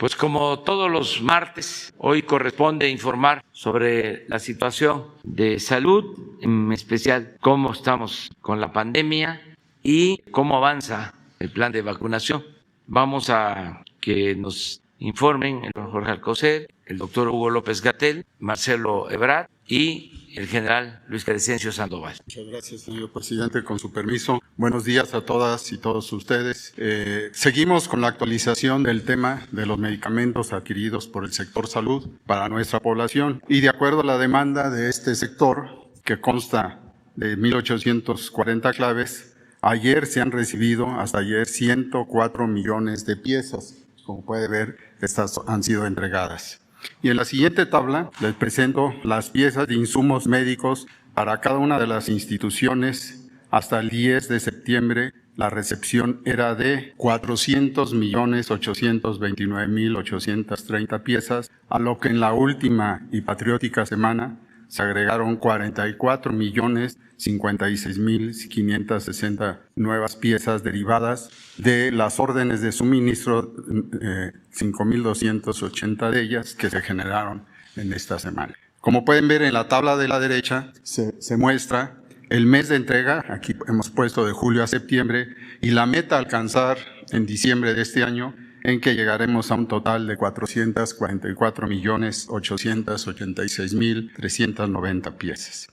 Pues como todos los martes, hoy corresponde informar sobre la situación de salud, en especial cómo estamos con la pandemia y cómo avanza el plan de vacunación. Vamos a que nos informen el doctor Jorge Alcocer, el doctor Hugo López-Gatell, Marcelo Ebrard y el general Luis Crescencio Sandoval. Muchas gracias, señor presidente. Con su permiso, buenos días a todas y todos ustedes. Seguimos con la actualización del tema de los medicamentos adquiridos por el sector salud para nuestra población y de acuerdo a la demanda de este sector, que consta de 1,840 claves, ayer se han recibido, hasta ayer, 104 millones de piezas. Como puede ver, estas han sido entregadas. Y en la siguiente tabla les presento las piezas de insumos médicos para cada una de las instituciones. Hasta el 10 de septiembre la recepción era de 400.829.830 piezas, a lo que en la última y patriótica semana se agregaron 44.056.560 nuevas piezas derivadas de las órdenes de suministro, 5.280 de ellas que se generaron en esta semana. Como pueden ver en la tabla de la derecha, se muestra el mes de entrega, aquí hemos puesto de julio a septiembre, y la meta a alcanzar en diciembre de este año, en que llegaremos a un total de 444.886.390 piezas.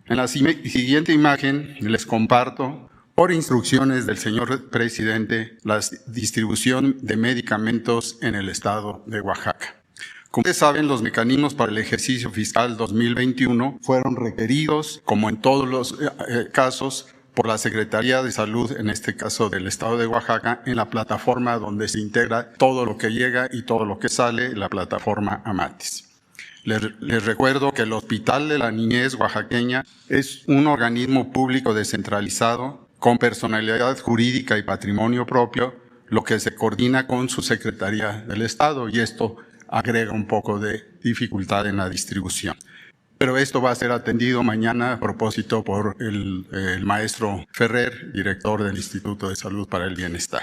En la siguiente imagen les comparto, por instrucciones del señor presidente, la distribución de medicamentos en el estado de Oaxaca. Como ustedes saben, los mecanismos para el ejercicio fiscal 2021 fueron requeridos, como en todos los casos, por la Secretaría de Salud, en este caso del Estado de Oaxaca, en la plataforma donde se integra todo lo que llega y todo lo que sale, la plataforma Amatis. Les recuerdo que el Hospital de la Niñez Oaxaqueña es un organismo público descentralizado con personalidad jurídica y patrimonio propio, lo que se coordina con su Secretaría del Estado, y esto agrega un poco de dificultad en la distribución. Pero esto va a ser atendido mañana a propósito por el maestro Ferrer, director del Instituto de Salud para el Bienestar.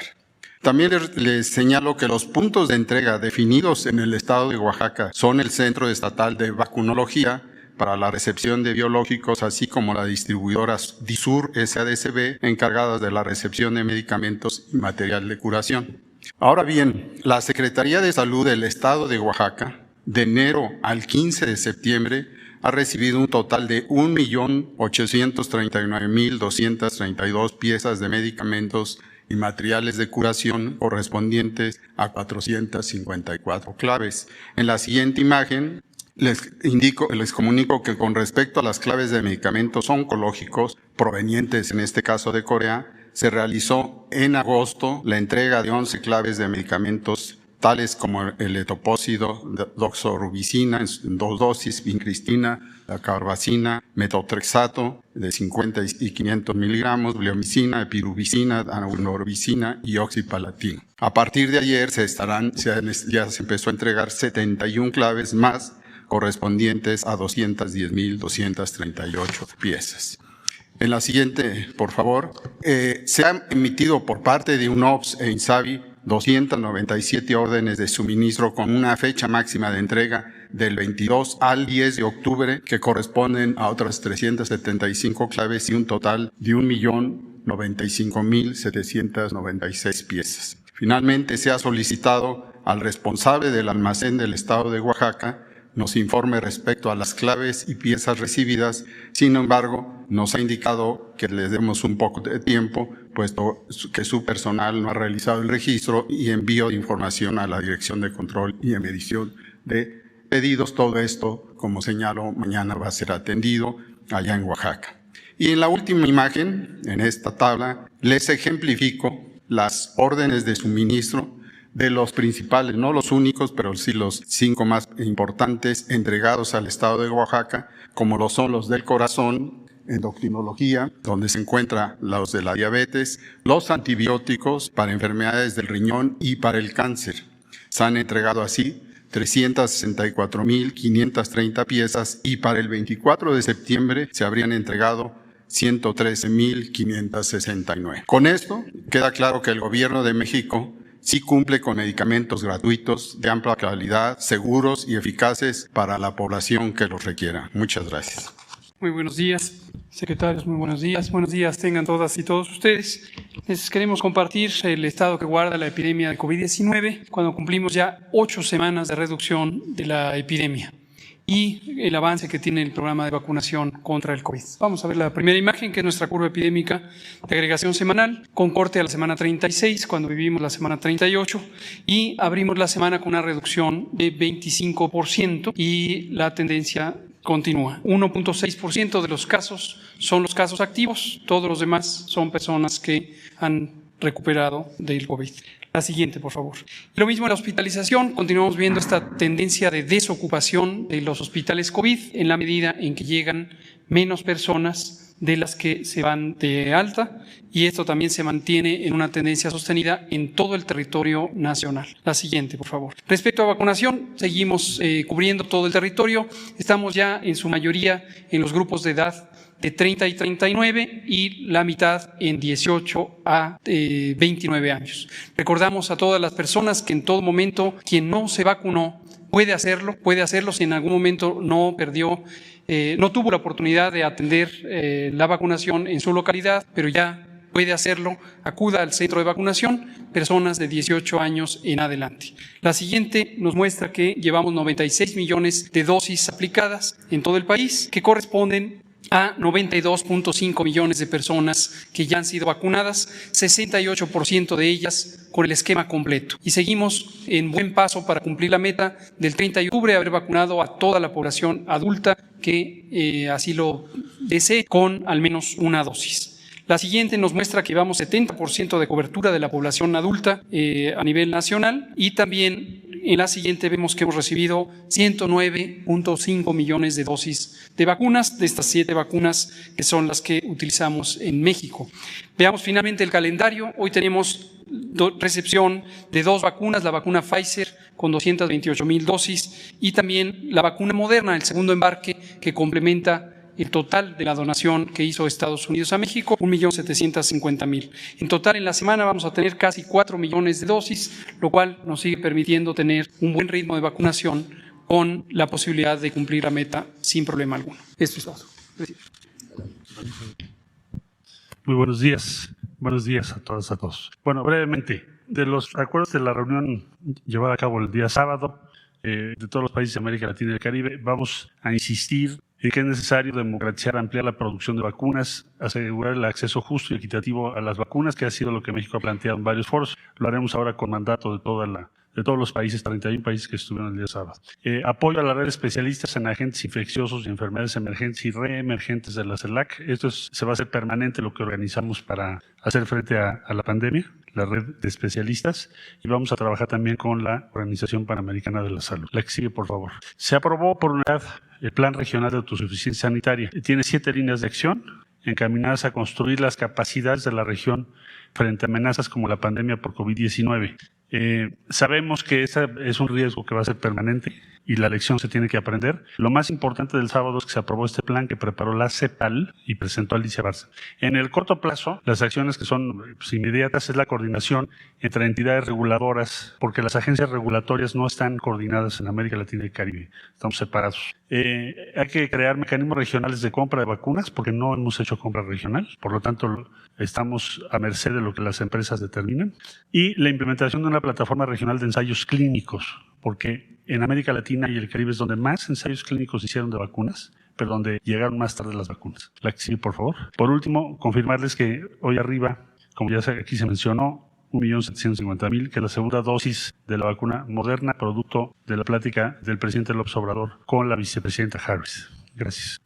También les señalo que los puntos de entrega definidos en el estado de Oaxaca son el Centro Estatal de Vacunología para la recepción de biológicos, así como la distribuidora DISUR SADCB, encargadas de la recepción de medicamentos y material de curación. Ahora bien, la Secretaría de Salud del estado de Oaxaca, de enero al 15 de septiembre, ha recibido un total de 1.839.232 piezas de medicamentos y materiales de curación correspondientes a 454 claves. En la siguiente imagen les comunico que con respecto a las claves de medicamentos oncológicos provenientes en este caso de Corea, se realizó en agosto la entrega de 11 claves de medicamentos tales como el etopósido, doxorubicina en 2 dosis, vincristina, la carbazina, metotrexato de 50 y 500 miligramos, bleomicina, epirubicina, anaurobicina y oxipalatina. A partir de ayer ya se empezó a entregar 71 claves más correspondientes a 210.238 piezas. En la siguiente, por favor, se han emitido por parte de UNOPS e INSABI 297 órdenes de suministro con una fecha máxima de entrega del 22 al 10 de octubre, que corresponden a otras 375 claves y un total de 1.095.796 piezas. Finalmente, se ha solicitado al responsable del almacén del estado de Oaxaca nos informe respecto a las claves y piezas recibidas. Sin embargo, nos ha indicado que les demos un poco de tiempo, puesto que su personal no ha realizado el registro y envío de información a la Dirección de Control y Medición de Pedidos. Todo esto, como señalo, mañana va a ser atendido allá en Oaxaca. Y en la última imagen, en esta tabla, les ejemplifico las órdenes de suministro de los principales, no los únicos, pero sí los 5 más importantes entregados al estado de Oaxaca, como lo son los del corazón, endocrinología, donde se encuentran los de la diabetes, los antibióticos para enfermedades del riñón y para el cáncer. Se han entregado así 364.530 piezas y para el 24 de septiembre se habrían entregado 113.569. Con esto queda claro que el gobierno de México sí cumple con medicamentos gratuitos de amplia calidad, seguros y eficaces para la población que los requiera. Muchas gracias. Muy buenos días, secretarios, muy buenos días. Buenos días tengan todas y todos ustedes. Les queremos compartir el estado que guarda la epidemia de COVID-19 cuando cumplimos ya 8 semanas de reducción de la epidemia y el avance que tiene el programa de vacunación contra el COVID. Vamos a ver la primera imagen, que es nuestra curva epidémica de agregación semanal, con corte a la semana 36, cuando vivimos la semana 38, y abrimos la semana con una reducción de 25% y la tendencia continúa. 1.6% de los casos son los casos activos, todos los demás son personas que han recuperado del COVID. La siguiente, por favor. Lo mismo en la hospitalización, continuamos viendo esta tendencia de desocupación de los hospitales COVID en la medida en que llegan menos personas de las que se van de alta, y esto también se mantiene en una tendencia sostenida en todo el territorio nacional. La siguiente, por favor. Respecto a vacunación, seguimos cubriendo todo el territorio. Estamos ya en su mayoría en los grupos de edad de 30 y 39 y la mitad en 18 a 29 años. Recordamos a todas las personas que en todo momento quien no se vacunó puede hacerlo si en algún momento no tuvo la oportunidad de atender la vacunación en su localidad, pero ya puede hacerlo. Acuda al centro de vacunación, personas de 18 años en adelante. La siguiente nos muestra que llevamos 96 millones de dosis aplicadas en todo el país, que corresponden a 92.5 millones de personas que ya han sido vacunadas, 68% de ellas con el esquema completo. Y seguimos en buen paso para cumplir la meta del 30 de octubre, haber vacunado a toda la población adulta que así lo desee con al menos una dosis. La siguiente nos muestra que llevamos 70% de cobertura de la población adulta a nivel nacional, y también en la siguiente vemos que hemos recibido 109.5 millones de dosis de vacunas, de estas 7 vacunas que son las que utilizamos en México. Veamos finalmente el calendario. Hoy tenemos recepción de 2 vacunas, la vacuna Pfizer con 228,000 dosis y también la vacuna Moderna, el segundo embarque, que complementa el total de la donación que hizo Estados Unidos a México, 1.750.000. En total, en la semana vamos a tener casi 4 millones de dosis, lo cual nos sigue permitiendo tener un buen ritmo de vacunación con la posibilidad de cumplir la meta sin problema alguno. Esto es todo. Gracias. Muy buenos días. Buenos días a todas, a todos. Bueno, brevemente, de los acuerdos de la reunión llevada a cabo el día sábado, de todos los países de América Latina y el Caribe, vamos a insistir en que es necesario democratizar, ampliar la producción de vacunas, asegurar el acceso justo y equitativo a las vacunas, que ha sido lo que México ha planteado en varios foros. Lo haremos ahora con mandato de todos los países, 31 países que estuvieron el día sábado. Apoyo a la red de especialistas en agentes infecciosos y enfermedades emergentes y reemergentes de la CELAC. Esto se va a hacer permanente, lo que organizamos para hacer frente a la pandemia, la red de especialistas, y vamos a trabajar también con la Organización Panamericana de la Salud. La que sigue, por favor. Se aprobó por unidad el Plan Regional de Autosuficiencia Sanitaria. Tiene 7 líneas de acción encaminadas a construir las capacidades de la región frente a amenazas como la pandemia por COVID-19. Sabemos que ese es un riesgo que va a ser permanente y la lección se tiene que aprender. Lo más importante del sábado es que se aprobó este plan que preparó la CEPAL y presentó Alicia Barza. En el corto plazo, las acciones que son inmediatas es la coordinación entre entidades reguladoras, porque las agencias regulatorias no están coordinadas en América Latina y Caribe, estamos separados. Hay que crear mecanismos regionales de compra de vacunas, porque no hemos hecho compra regional, por lo tanto estamos a merced de lo que las empresas determinan, y la implementación de una plataforma regional de ensayos clínicos, porque en América Latina y el Caribe es donde más ensayos clínicos se hicieron de vacunas, pero donde llegaron más tarde las vacunas. La que sigue, por favor. Por último, confirmarles que hoy arriba, como ya aquí se mencionó, 1.750.000, que es la segunda dosis de la vacuna Moderna, producto de la plática del presidente López Obrador con la vicepresidenta Harris. Gracias.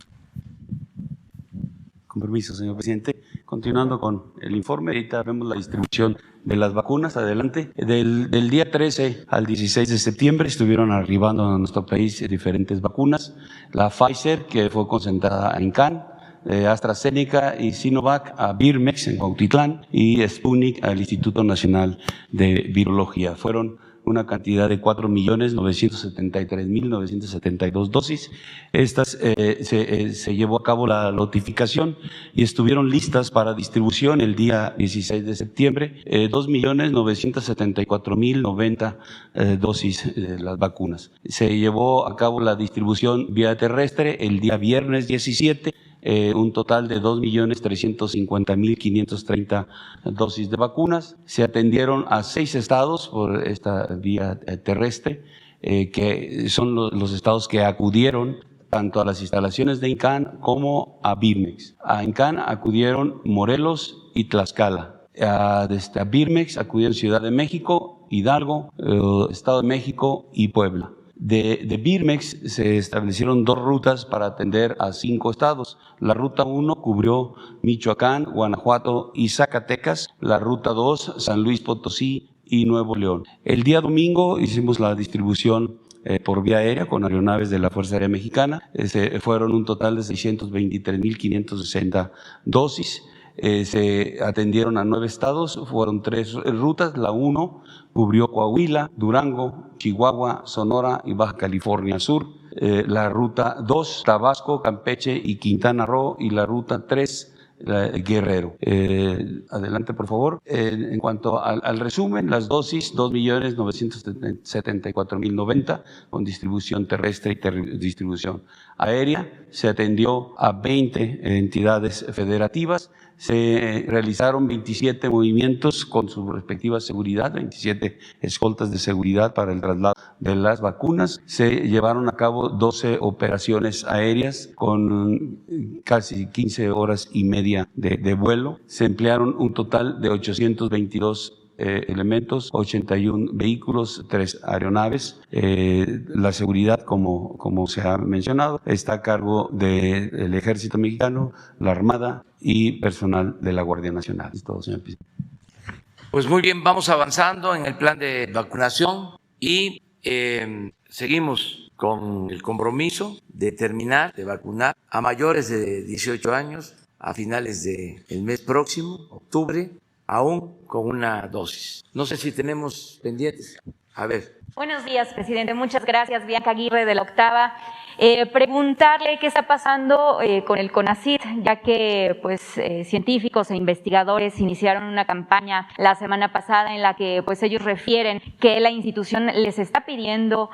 Con permiso, señor presidente. Continuando con el informe, ahorita vemos la distribución de las vacunas. Adelante. Del día 13 al 16 de septiembre estuvieron arribando a nuestro país diferentes vacunas. La Pfizer, que fue concentrada en Cannes, AstraZeneca y Sinovac a Birmex en Cuautitlán, y Sputnik al Instituto Nacional de Virología. Fueron una cantidad de 4.973.972 dosis. Estas se llevó a cabo la notificación y estuvieron listas para distribución el día 16 de septiembre, 2.974.090 dosis de las vacunas. Se llevó a cabo la distribución vía terrestre el día viernes 17, un total de 2.350.530 dosis de vacunas. Se atendieron a 6 estados por esta vía terrestre, que son los estados que acudieron tanto a las instalaciones de INCAN como a Birmex. A INCAN acudieron Morelos y Tlaxcala. A Birmex acudieron Ciudad de México, Hidalgo, Estado de México y Puebla. De Birmex se establecieron 2 rutas para atender a 5 estados. La ruta 1 cubrió Michoacán, Guanajuato y Zacatecas. La ruta 2, San Luis Potosí y Nuevo León. El día domingo hicimos la distribución por vía aérea con aeronaves de la Fuerza Aérea Mexicana. Fueron un total de 623.560 dosis. Se atendieron a 9 estados, fueron 3 rutas. La 1 cubrió Coahuila, Durango, Chihuahua, Sonora y Baja California Sur. La ruta 2, Tabasco, Campeche y Quintana Roo, y la ruta 3, Guerrero. Adelante, por favor. En cuanto al resumen, las dosis, 2.974.090 con distribución terrestre y distribución aérea. Se atendió a 20 entidades federativas. Se realizaron 27 movimientos con su respectiva seguridad, 27 escoltas de seguridad para el traslado de las vacunas. Se llevaron a cabo 12 operaciones aéreas con casi 15 horas y media de vuelo. Se emplearon un total de 822 elementos, 81 vehículos, 3 aeronaves. La seguridad, como se ha mencionado, está a cargo del Ejército Mexicano, la Armada y personal de la Guardia Nacional. Es todo, señor presidente. Pues muy bien, vamos avanzando en el plan de vacunación y seguimos con el compromiso de terminar de vacunar a mayores de 18 años a finales del mes próximo, octubre, aún con una dosis. No sé si tenemos pendientes. A ver. Buenos días, presidente. Muchas gracias. Bianca Aguirre, de la Octava. Preguntarle qué está pasando con el CONACYT, ya que científicos e investigadores iniciaron una campaña la semana pasada en la que ellos refieren que la institución les está pidiendo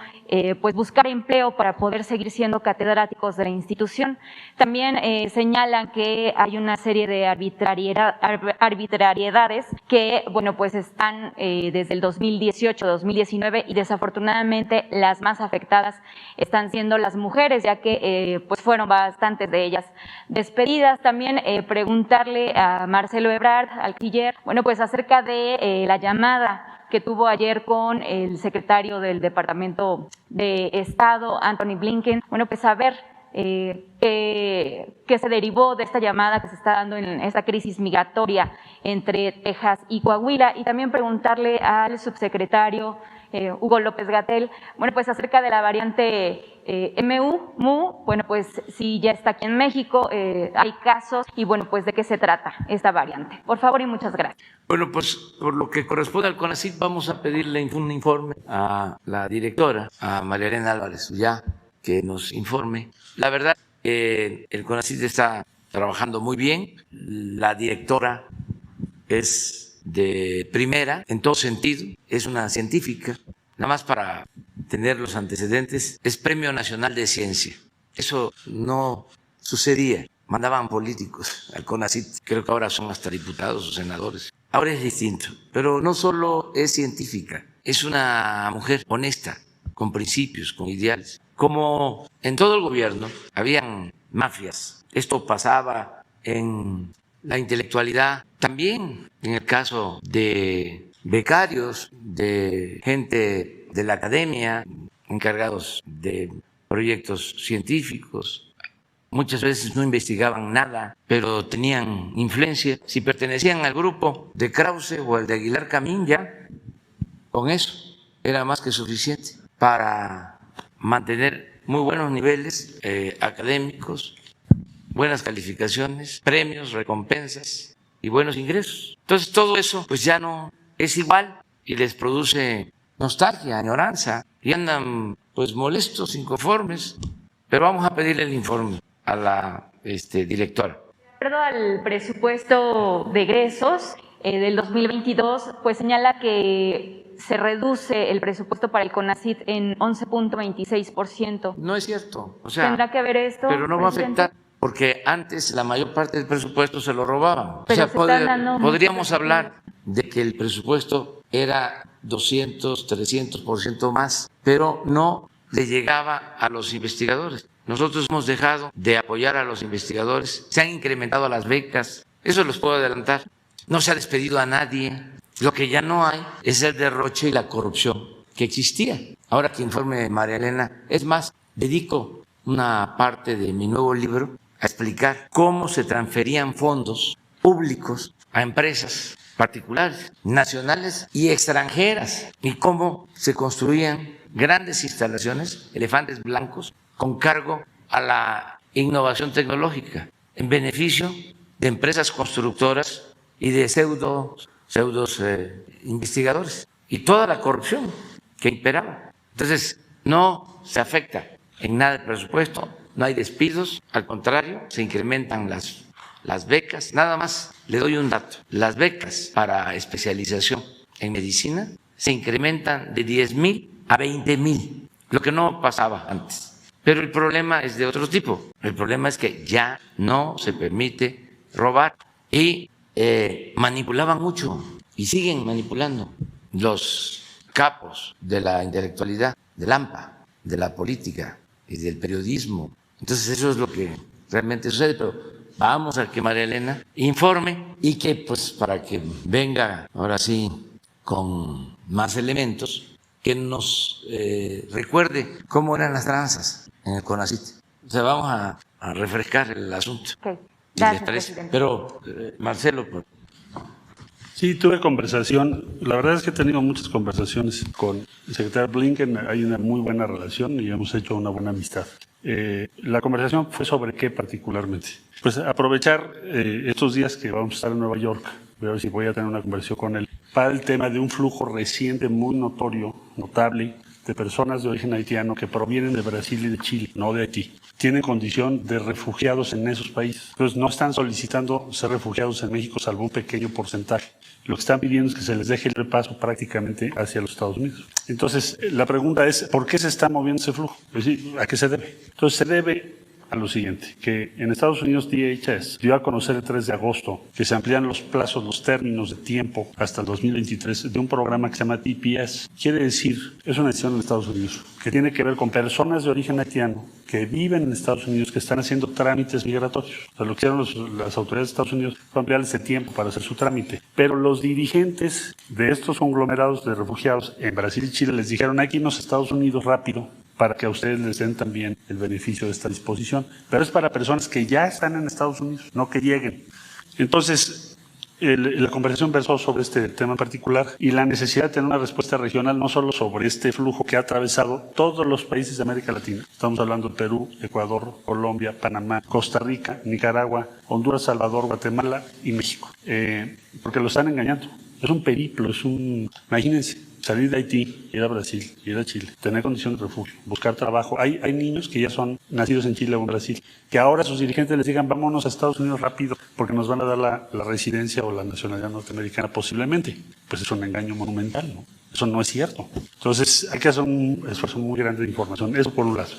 buscar empleo para poder seguir siendo catedráticos de la institución. También señalan que hay una serie de arbitrariedades que están desde el 2018-2019 y desafortunadamente las más afectadas están siendo las mujeres, ya que fueron bastantes de ellas despedidas. También preguntarle a Marcelo Ebrard, al canciller, acerca de la llamada que tuvo ayer con el secretario del Departamento de Estado, Anthony Blinken, saber qué se derivó de esta llamada que se está dando en esta crisis migratoria entre Texas y Coahuila, y también preguntarle al subsecretario Hugo López-Gatell, acerca de la variante MU, si ya está aquí en México, hay casos y de qué se trata esta variante. Por favor y muchas gracias. Bueno, por lo que corresponde al CONACYT, vamos a pedirle un informe a la directora, a María Elena Álvarez, ya que nos informe. La verdad, el CONACYT está trabajando muy bien, la directora es de primera en todo sentido, es una científica, nada más para tener los antecedentes, es Premio Nacional de Ciencia. Eso no sucedía, mandaban políticos al CONACYT, creo que ahora son hasta diputados o senadores. Ahora es distinto, pero no solo es científica, es una mujer honesta, con principios, con ideales. Como en todo el gobierno habían mafias, esto pasaba en la intelectualidad, también en el caso de becarios, de gente de la academia, encargados de proyectos científicos. Muchas veces no investigaban nada, pero tenían influencia. Si pertenecían al grupo de Krause o al de Aguilar Camín, ya con eso era más que suficiente para mantener muy buenos niveles académicos, buenas calificaciones, premios, recompensas y buenos ingresos. Entonces todo eso ya no es igual y les produce nostalgia, añoranza, y andan pues molestos, inconformes, pero vamos a pedirle el informe a la directora. De acuerdo al presupuesto de egresos del 2022, pues señala que se reduce el presupuesto para el CONACYT en 11.26%. No es cierto. O sea, ¿tendrá que ver esto, pero no va a presidente? afectar, porque antes la mayor parte del presupuesto se lo robaban. Pero o sea, se están dando podríamos mucho hablar de que el presupuesto era 200, 300% más, pero no le llegaba a los investigadores. Nosotros hemos dejado de apoyar a los investigadores, se han incrementado las becas, eso les puedo adelantar. No se ha despedido a nadie. Lo que ya no hay es el derroche y la corrupción que existía. Ahora que informe María Elena, es más, dedico una parte de mi nuevo libro a explicar cómo se transferían fondos públicos a empresas particulares, nacionales y extranjeras, y cómo se construían grandes instalaciones, elefantes blancos, con cargo a la innovación tecnológica, en beneficio de empresas constructoras y de pseudos investigadores, y toda la corrupción que imperaba. Entonces, no se afecta en nada el presupuesto, no hay despidos, al contrario, se incrementan las becas. Nada más le doy un dato: las becas para especialización en medicina se incrementan de 10,000 a 20,000, lo que no pasaba antes. Pero el problema es de otro tipo. El problema es que ya no se permite robar, y manipulaban mucho y siguen manipulando los capos de la intelectualidad, del AMPA, de la política y del periodismo. Entonces eso es lo que realmente sucede, pero vamos a que María Elena informe, y que pues para que venga ahora sí con más elementos, que nos recuerde cómo eran las tranzas en el CONACYT. O sea, vamos a refrescar el asunto. Okay. ¿Les Gracias, parece? presidente. Pero, Marcelo, pues, Sí, tuve conversación. La verdad es que he tenido muchas conversaciones con el secretario Blinken. Hay una muy buena relación y hemos hecho una buena amistad. La conversación fue sobre qué particularmente. Pues aprovechar estos días que vamos a estar en Nueva York, voy a ver si voy a tener una conversación con él, para el tema de un flujo reciente muy notorio, notable, de personas de origen haitiano que provienen de Brasil y de Chile, no de Haití. Tienen condición de refugiados en esos países. Entonces no están solicitando ser refugiados en México, salvo un pequeño porcentaje. Lo que están pidiendo es que se les deje el paso prácticamente hacia los Estados Unidos. Entonces la pregunta es, ¿por qué se está moviendo ese flujo? Es decir, ¿a qué se debe? Entonces se debe a lo siguiente, que en Estados Unidos DHS dio a conocer el 3 de agosto que se amplían los plazos, los términos de tiempo hasta el 2023 de un programa que se llama TPS. Quiere decir, es una decisión en Estados Unidos que tiene que ver con personas de origen haitiano que viven en Estados Unidos, que están haciendo trámites migratorios. O sea, lo que hicieron las autoridades de Estados Unidos fue ampliarles ese tiempo para hacer su trámite. Pero los dirigentes de estos conglomerados de refugiados en Brasil y Chile les dijeron, aquí en los Estados Unidos rápido, para que a ustedes les den también el beneficio de esta disposición. Pero es para personas que ya están en Estados Unidos, no que lleguen. Entonces, la conversación versó sobre este tema en particular y la necesidad de tener una respuesta regional, no solo sobre este flujo que ha atravesado todos los países de América Latina. Estamos hablando de Perú, Ecuador, Colombia, Panamá, Costa Rica, Nicaragua, Honduras, Salvador, Guatemala y México. Porque lo están engañando. Es un periplo, imagínense. Salir de Haití, ir a Brasil, ir a Chile, tener condición de refugio, buscar trabajo. Hay niños que ya son nacidos en Chile o en Brasil, que ahora sus dirigentes les digan, vámonos a Estados Unidos rápido, porque nos van a dar la residencia o la nacionalidad norteamericana posiblemente. Pues es un engaño monumental, ¿no? Eso no es cierto. Entonces hay que hacer un esfuerzo muy grande de información. Eso por un lado.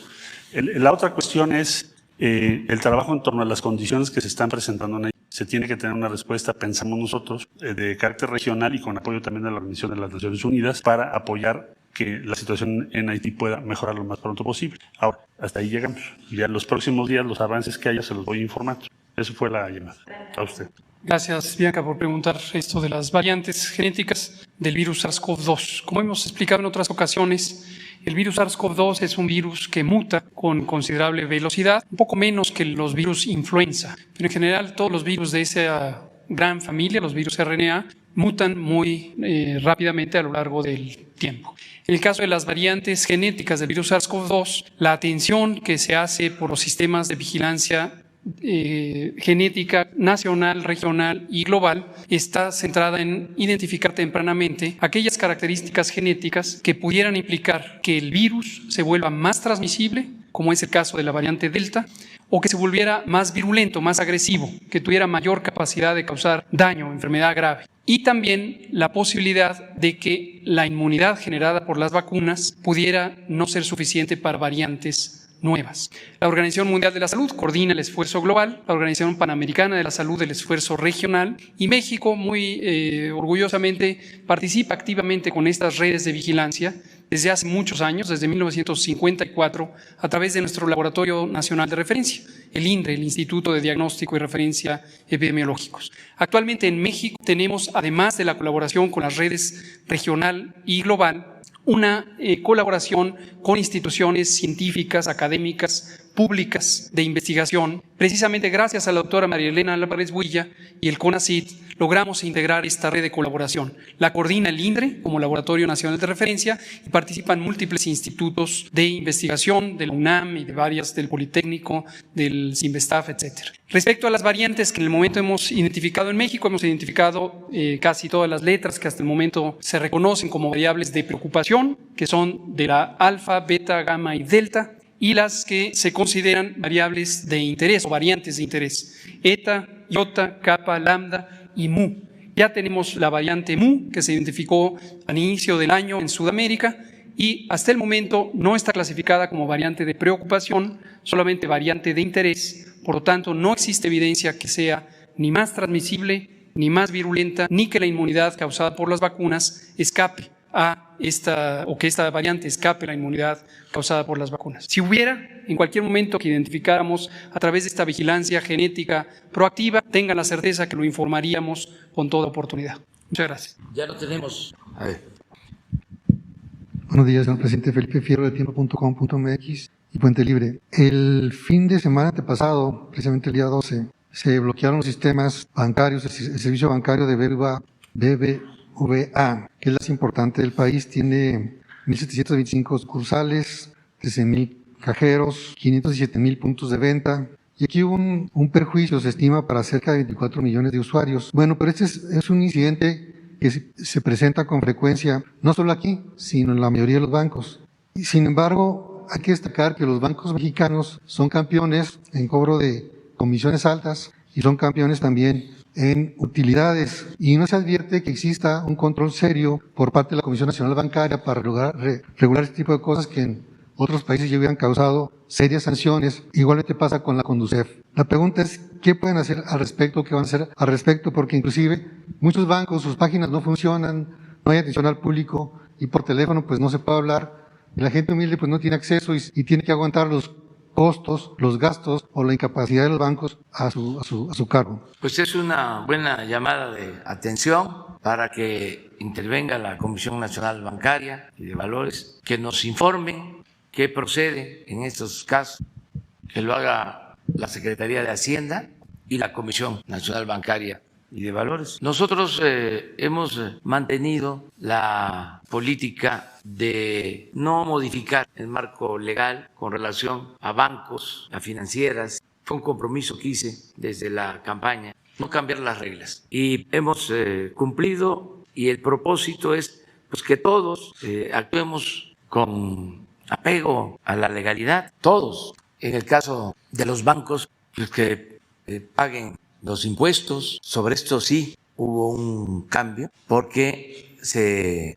La otra cuestión es el trabajo en torno a las condiciones que se están presentando en Haití. Se tiene que tener una respuesta, pensamos nosotros, de carácter regional y con apoyo también de la Organización de las Naciones Unidas para apoyar que la situación en Haití pueda mejorar lo más pronto posible. Ahora, hasta ahí llegamos. Ya en los próximos días, los avances que haya, se los voy informando. Eso fue la llamada. A usted. Gracias, Bianca, por preguntar esto de las variantes genéticas del virus SARS-CoV-2. Como hemos explicado en otras ocasiones, el virus SARS-CoV-2 es un virus que muta con considerable velocidad, un poco menos que los virus influenza, pero en general todos los virus de esa gran familia, los virus RNA, mutan muy rápidamente a lo largo del tiempo. En el caso de las variantes genéticas del virus SARS-CoV-2, la atención que se hace por los sistemas de vigilancia genética nacional, regional y global está centrada en identificar tempranamente aquellas características genéticas que pudieran implicar que el virus se vuelva más transmisible, como es el caso de la variante Delta, o que se volviera más virulento, más agresivo, que tuviera mayor capacidad de causar daño o enfermedad grave. Y también la posibilidad de que la inmunidad generada por las vacunas pudiera no ser suficiente para variantes nuevas. La Organización Mundial de la Salud coordina el esfuerzo global, la Organización Panamericana de la Salud el esfuerzo regional, y México muy orgullosamente participa activamente con estas redes de vigilancia desde hace muchos años, desde 1954, a través de nuestro Laboratorio Nacional de Referencia, el INDRE, el Instituto de Diagnóstico y Referencia Epidemiológicos. Actualmente en México tenemos, además de la colaboración con las redes regional y global, una colaboración con instituciones científicas, académicas, públicas de investigación. Precisamente gracias a la doctora María Elena Álvarez Builla y el CONACYT logramos integrar esta red de colaboración. La coordina el INDRE como Laboratorio Nacional de Referencia y participan múltiples institutos de investigación de la UNAM y de varias del Politécnico, del CIMBESTAF, etc. Respecto a las variantes que en el momento hemos identificado en México, hemos identificado casi todas las letras que hasta el momento se reconocen como variables de preocupación, que son de la alfa, beta, gamma y delta, y las que se consideran variables de interés o variantes de interés, eta, iota, kappa, lambda y mu. Ya tenemos la variante mu que se identificó al inicio del año en Sudamérica y hasta el momento no está clasificada como variante de preocupación, solamente variante de interés. Por lo tanto, no existe evidencia que sea ni más transmisible, ni más virulenta, ni que la inmunidad causada por las vacunas escape a esta, o que esta variante escape la inmunidad causada por las vacunas. Si hubiera en cualquier momento que identificáramos a través de esta vigilancia genética proactiva, tengan la certeza que lo informaríamos con toda oportunidad. Muchas gracias. Ya lo tenemos. A ver. Buenos días, señor presidente. Felipe Fierro de tiempo.com.mx y Puente Libre. El fin de semana antepasado, precisamente el día 12, se bloquearon los sistemas bancarios, el servicio bancario de BBVA, que es la más importante del país. Tiene 1.725 sucursales, 13.000 cajeros, 507.000 puntos de venta. Y aquí hubo un perjuicio, se estima, para cerca de 24 millones de usuarios. Bueno, pero este es un incidente que se presenta con frecuencia, no solo aquí, sino en la mayoría de los bancos. Y sin embargo, hay que destacar que los bancos mexicanos son campeones en cobro de comisiones altas y son campeones también en utilidades, y no se advierte que exista un control serio por parte de la Comisión Nacional Bancaria para regular este tipo de cosas que en otros países ya hubieran causado serias sanciones. Igualmente pasa con la Conducef. La pregunta es, ¿qué pueden hacer al respecto? ¿Qué van a hacer al respecto? Porque inclusive muchos bancos, sus páginas no funcionan, no hay atención al público y por teléfono pues no se puede hablar. Y la gente humilde pues no tiene acceso y tiene que aguantar los costos, los gastos o la incapacidad de los bancos a su cargo. Pues es una buena llamada de atención para que intervenga la Comisión Nacional Bancaria y de Valores, que nos informen qué procede en estos casos, que lo haga la Secretaría de Hacienda y la Comisión Nacional Bancaria y de Valores. Nosotros hemos mantenido la política de no modificar el marco legal con relación a bancos, a financieras. Fue un compromiso que hice desde la campaña, no cambiar las reglas. Y hemos cumplido, y el propósito es pues, que todos actuemos con apego a la legalidad, todos. En el caso de los bancos, pues que paguen los impuestos. Sobre esto sí hubo un cambio porque se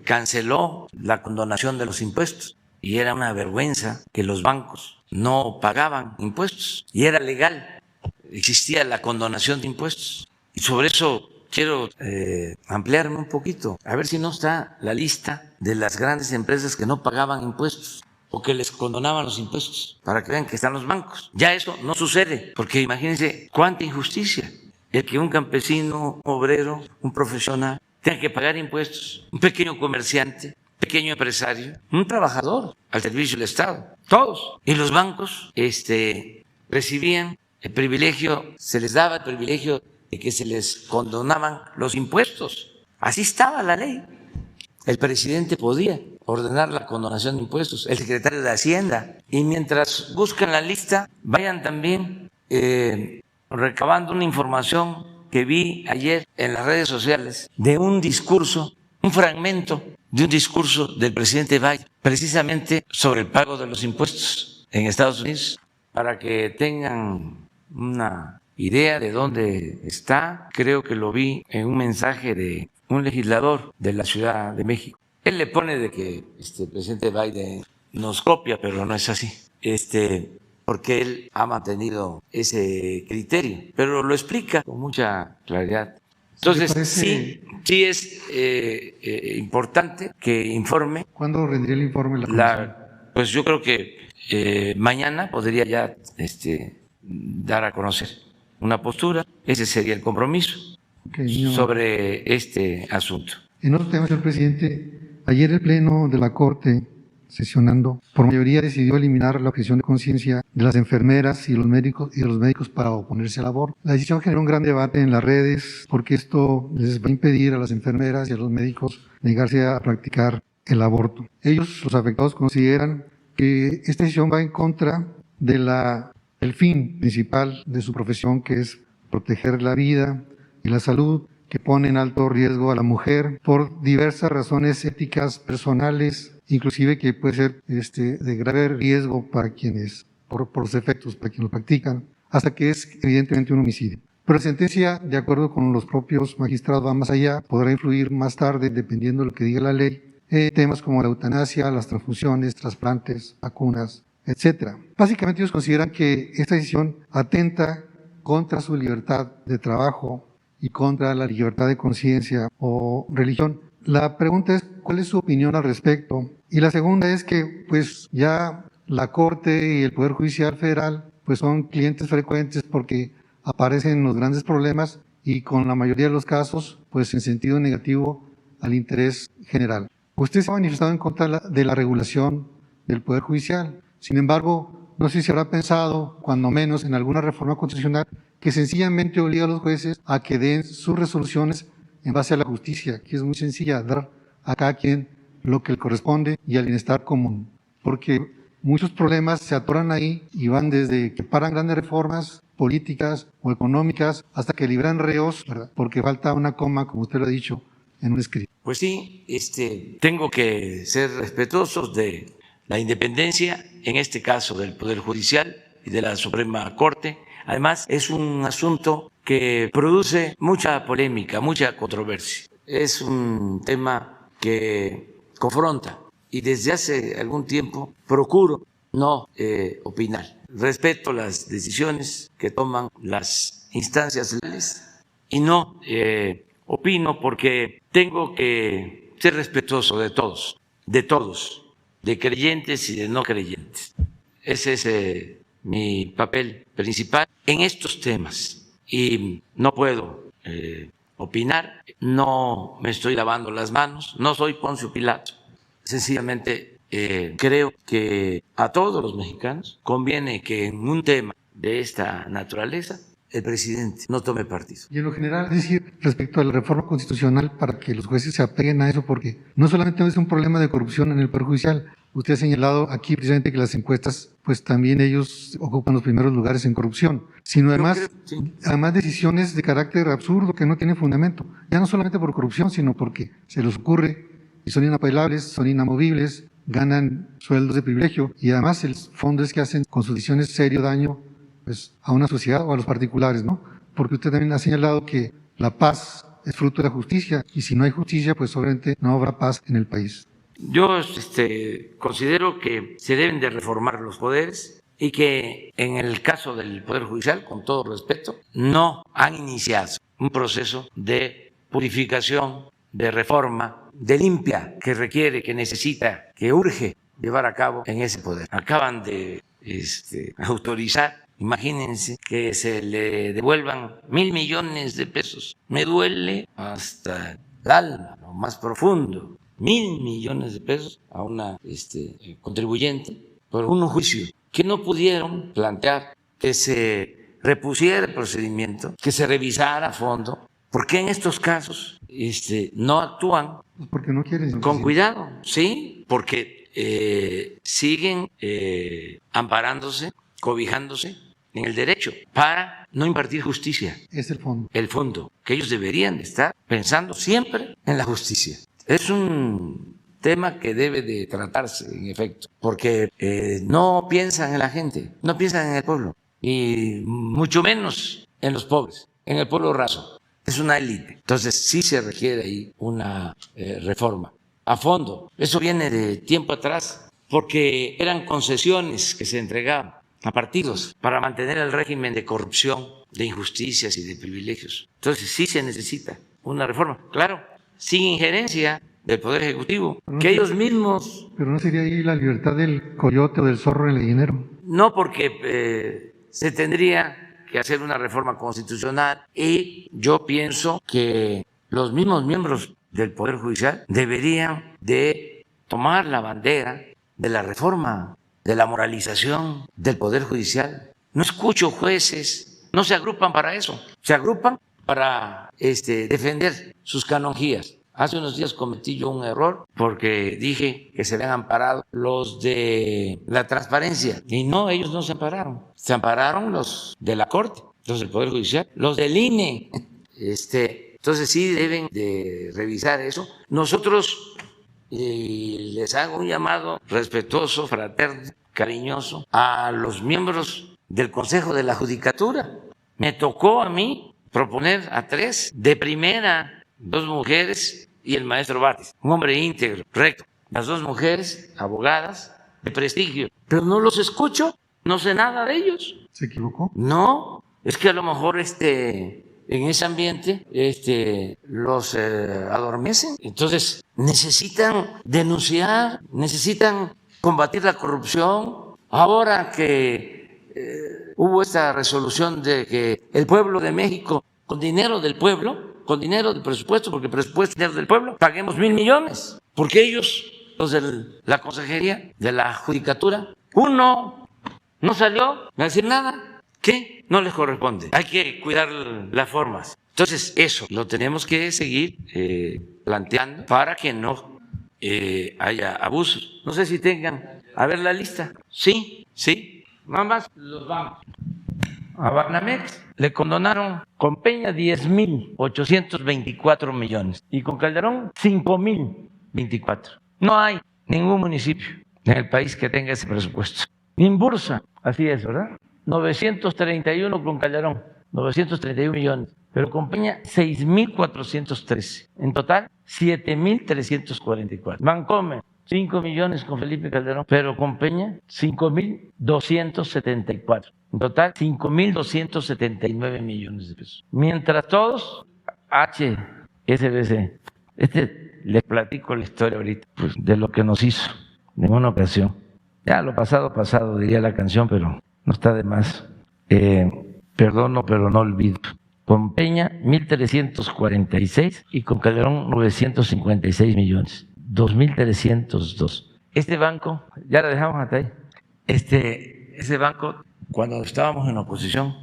canceló la condonación de los impuestos y era una vergüenza que los bancos no pagaban impuestos y era legal, existía la condonación de impuestos. Y sobre eso quiero ampliarme un poquito, a ver si no está la lista de las grandes empresas que no pagaban impuestos o que les condonaban los impuestos, para que vean que están los bancos. Ya eso no sucede, porque imagínense cuánta injusticia el que un campesino, un obrero, un profesional tenga que pagar impuestos, un pequeño comerciante, pequeño empresario, un trabajador al servicio del Estado, todos. Y los bancos recibían el privilegio, se les daba el privilegio de que se les condonaban los impuestos. Así estaba la ley. El presidente podía ordenar la condonación de impuestos, el secretario de Hacienda. Y mientras buscan la lista, vayan también recabando una información que vi ayer en las redes sociales de un discurso, un fragmento de un discurso del presidente Biden, precisamente sobre el pago de los impuestos en Estados Unidos, para que tengan una idea de dónde está. Creo que lo vi en un mensaje de un legislador de la Ciudad de México. Él le pone de que el presidente Biden nos copia, pero no es así. Porque él ha mantenido ese criterio, pero lo explica con mucha claridad. Entonces, sí es importante que informe. ¿Cuándo rendría el informe la comisión? Pues yo creo que mañana podría ya dar a conocer una postura. Ese sería el compromiso sobre este asunto. En otro tema, señor presidente, ayer el Pleno de la Corte, sesionando, por mayoría decidió eliminar la objeción de conciencia de las enfermeras y de los médicos para oponerse al aborto. La decisión generó un gran debate en las redes porque esto les va a impedir a las enfermeras y a los médicos negarse a practicar el aborto. Ellos, los afectados, consideran que esta decisión va en contra del fin principal de su profesión, que es proteger la vida y la salud, que pone en alto riesgo a la mujer por diversas razones éticas personales, inclusive que puede ser de grave riesgo para quienes, por los efectos, para quienes lo practican, hasta que es evidentemente un homicidio. Pero la sentencia, de acuerdo con los propios magistrados, va más allá, podrá influir más tarde, dependiendo de lo que diga la ley, temas como la eutanasia, las transfusiones, trasplantes, vacunas, etc. Básicamente ellos consideran que esta decisión atenta contra su libertad de trabajo y contra la libertad de conciencia o religión. La pregunta es, ¿cuál es su opinión al respecto? Y la segunda es que, pues, ya la Corte y el Poder Judicial Federal, pues, son clientes frecuentes porque aparecen los grandes problemas y con la mayoría de los casos, pues, en sentido negativo al interés general. Usted se ha manifestado en contra de la regulación del Poder Judicial. Sin embargo, no sé si habrá pensado, cuando menos, en alguna reforma constitucional que sencillamente obliga a los jueces a que den sus resoluciones en base a la justicia, que es muy sencilla, dar a cada quien lo que le corresponde y al bienestar común. Porque muchos problemas se atoran ahí y van desde que paran grandes reformas políticas o económicas hasta que libran reos, ¿verdad? Porque falta una coma, como usted lo ha dicho, en un escrito. Pues sí, tengo que ser respetuosos de la independencia, en este caso del Poder Judicial y de la Suprema Corte. Además, es un asunto que produce mucha polémica, mucha controversia. Es un tema que confronta y desde hace algún tiempo procuro no opinar. Respeto las decisiones que toman las instancias legales y no opino porque tengo que ser respetuoso de todos, de creyentes y de no creyentes. Ese es mi papel principal en estos temas y no puedo opinar, no me estoy lavando las manos, no soy Poncio Pilato, sencillamente creo que a todos los mexicanos conviene que en un tema de esta naturaleza el presidente no tome partido. Y en lo general, es decir, respecto a la reforma constitucional, para que los jueces se apeguen a eso, porque no solamente es un problema de corrupción en el Poder Judicial. Usted ha señalado aquí precisamente que las encuestas, pues también ellos ocupan los primeros lugares en corrupción, sino además, además decisiones de carácter absurdo que no tienen fundamento, ya no solamente por corrupción, sino porque se les ocurre y son inapelables, son inamovibles, ganan sueldos de privilegio y además el fondo es que hacen con sus decisiones serio daño, pues, a una sociedad o a los particulares, ¿no? Porque usted también ha señalado que la paz es fruto de la justicia y si no hay justicia, pues obviamente no habrá paz en el país. Yo considero que se deben de reformar los poderes y que en el caso del Poder Judicial, con todo respeto, no han iniciado un proceso de purificación, de reforma, de limpia que requiere, que necesita, que urge llevar a cabo en ese poder. Acaban de autorizar, imagínense, que se le devuelvan 1,000 millones de pesos. Me duele hasta el alma, lo más profundo. 1,000 millones de pesos a una contribuyente por un juicio que no pudieron plantear, que se repusiera el procedimiento, que se revisara a fondo. ¿Por qué en estos casos no actúan? Porque no quieren. Con cuidado, sí, porque siguen amparándose, cobijándose en el derecho para no impartir justicia. Es el fondo. El fondo, que ellos deberían estar pensando siempre en la justicia. Es un tema que debe de tratarse, en efecto, porque no piensan en la gente, no piensan en el pueblo, y mucho menos en los pobres, en el pueblo raso. Es una élite. Entonces sí se requiere ahí una reforma a fondo. Eso viene de tiempo atrás, porque eran concesiones que se entregaban a partidos para mantener el régimen de corrupción, de injusticias y de privilegios. Entonces sí se necesita una reforma, claro, sin injerencia del Poder Ejecutivo, que ellos mismos... Pero no sería ahí la libertad del coyote o del zorro en el dinero. No, porque se tendría que hacer una reforma constitucional y yo pienso que los mismos miembros del Poder Judicial deberían de tomar la bandera de la reforma, de la moralización del Poder Judicial. No escucho jueces, no se agrupan para eso, se agrupan para defender sus canonjías. Hace unos días cometí yo un error porque dije que se habían amparado los de la transparencia y no, ellos no se ampararon los de la Corte, los del Poder Judicial, los del INE. Entonces sí deben de revisar eso. Nosotros les hago un llamado respetuoso, fraterno, cariñoso a los miembros del Consejo de la Judicatura. Me tocó a mí proponer a 3 de primera, 2 mujeres y el maestro Batis, un hombre íntegro, recto. Las 2 mujeres, abogadas de prestigio, pero no los escucho, no sé nada de ellos. ¿Se equivocó? No, es que a lo mejor en ese ambiente los adormecen. Entonces necesitan denunciar, necesitan combatir la corrupción. Ahora que hubo esta resolución de que el pueblo de México, con dinero del pueblo, con dinero del presupuesto, porque el presupuesto es dinero del pueblo, paguemos 1,000 millones, porque ellos, los de la Consejería de la Judicatura, uno no salió a decir nada. ¿Qué? No les corresponde. Hay que cuidar las formas. Entonces, eso lo tenemos que seguir planteando para que no haya abusos. No sé si tengan, a ver la lista. Sí, nada más los vamos. A Banamex le condonaron con Peña 10,824 millones y con Calderón 5,024. No hay ningún municipio en el país que tenga ese presupuesto. Ni en Bursa, así es, ¿verdad? 931 con Calderón, 931 millones, pero con Peña 6,413. En total, 7,344. Bancomer, 5 millones con Felipe Calderón, pero con Peña 5,274. En total, 5,279 millones de pesos. Mientras todos, HSBC, les platico la historia ahorita, pues, de lo que nos hizo en una ocasión. Ya lo pasado, pasado, diría la canción, pero no está de más. Perdono, pero no olvido. Con Peña, 1,346 y con Calderón, 956 millones. 2,302. Este banco, ya lo dejamos hasta ahí. Ese banco, cuando estábamos en oposición,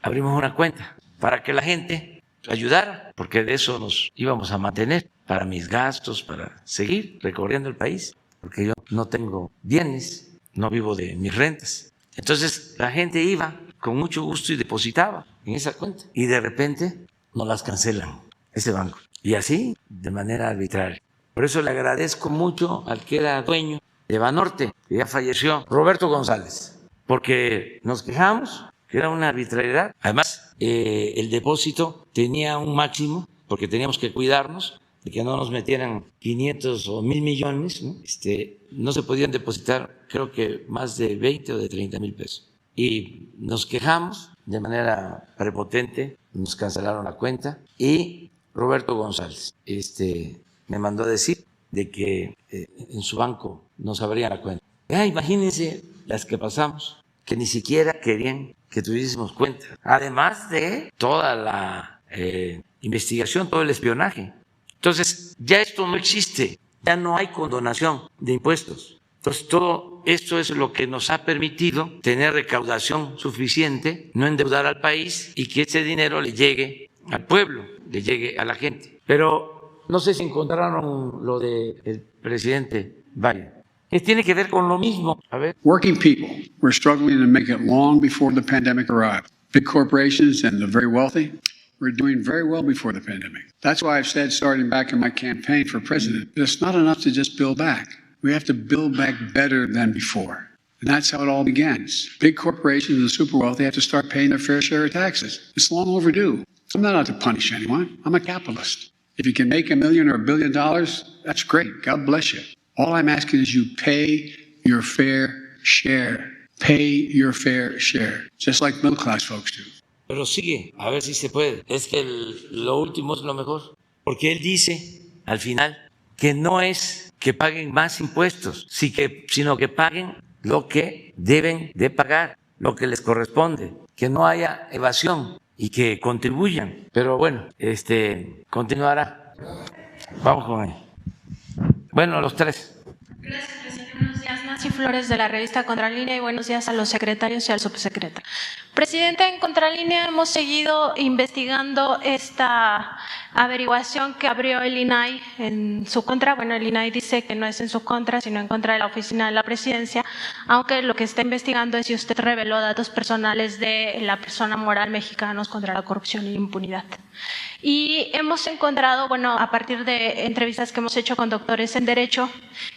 abrimos una cuenta para que la gente ayudara, porque de eso nos íbamos a mantener, para mis gastos, para seguir recorriendo el país, porque yo no tengo bienes, no vivo de mis rentas. Entonces la gente iba con mucho gusto y depositaba en esa cuenta, y de repente nos las cancelan, ese banco, y así de manera arbitraria. Por eso le agradezco mucho al que era dueño de Banorte, que ya falleció, Roberto González, porque nos quejamos que era una arbitrariedad. Además, el depósito tenía un máximo, porque teníamos que cuidarnos de que no nos metieran 500 o 1,000 millones, ¿no? No se podían depositar, creo que más de 20 o de 30 mil pesos. Y nos quejamos de manera prepotente, nos cancelaron la cuenta, y Roberto González me mandó a decir de que en su banco nos abrían la cuenta. Imagínense las que pasamos, que ni siquiera querían que tuviésemos cuenta. Además de toda la investigación, todo el espionaje. Entonces, ya esto no existe, ya no hay condonación de impuestos. Entonces, todo esto es lo que nos ha permitido tener recaudación suficiente, no endeudar al país y que ese dinero le llegue al pueblo, le llegue a la gente. Pero no sé si encontraron lo del presidente Biden. que tiene que ver con lo mismo. A ver. Working people were struggling to make it long before the pandemic arrived. Big corporations and the very wealthy were doing very well before the pandemic. That's why I've said, starting back in my campaign for president, that it's not enough to just build back. We have to build back better than before. And that's how it all begins. Big corporations and the super wealthy have to start paying their fair share of taxes. It's long overdue. I'm not out to punish anyone. I'm a capitalist. If you can make $1 million or $1 billion, that's great. God bless you. All I'm asking is you pay your fair share. Pay your fair share, just like middle class folks do. Pero sigue, a ver si se puede. Es que lo último es lo mejor. Porque él dice, al final, que no es que paguen más impuestos, sino que paguen lo que deben de pagar, lo que les corresponde, que no haya evasión y que contribuyan. Pero bueno, continuará. Vamos con él. Bueno, los tres. Gracias, presidente. Buenos días, Nancy Flores de la revista Contralínea, y buenos días a los secretarios y al subsecretario. Presidente, en Contralínea hemos seguido investigando esta averiguación que abrió el INAI en su contra. Bueno, el INAI dice que no es en su contra, sino en contra de la oficina de la presidencia, aunque lo que está investigando es si usted reveló datos personales de la persona moral Mexicanos contra la Corrupción y la Impunidad. Y hemos encontrado, bueno, a partir de entrevistas que hemos hecho con doctores en Derecho,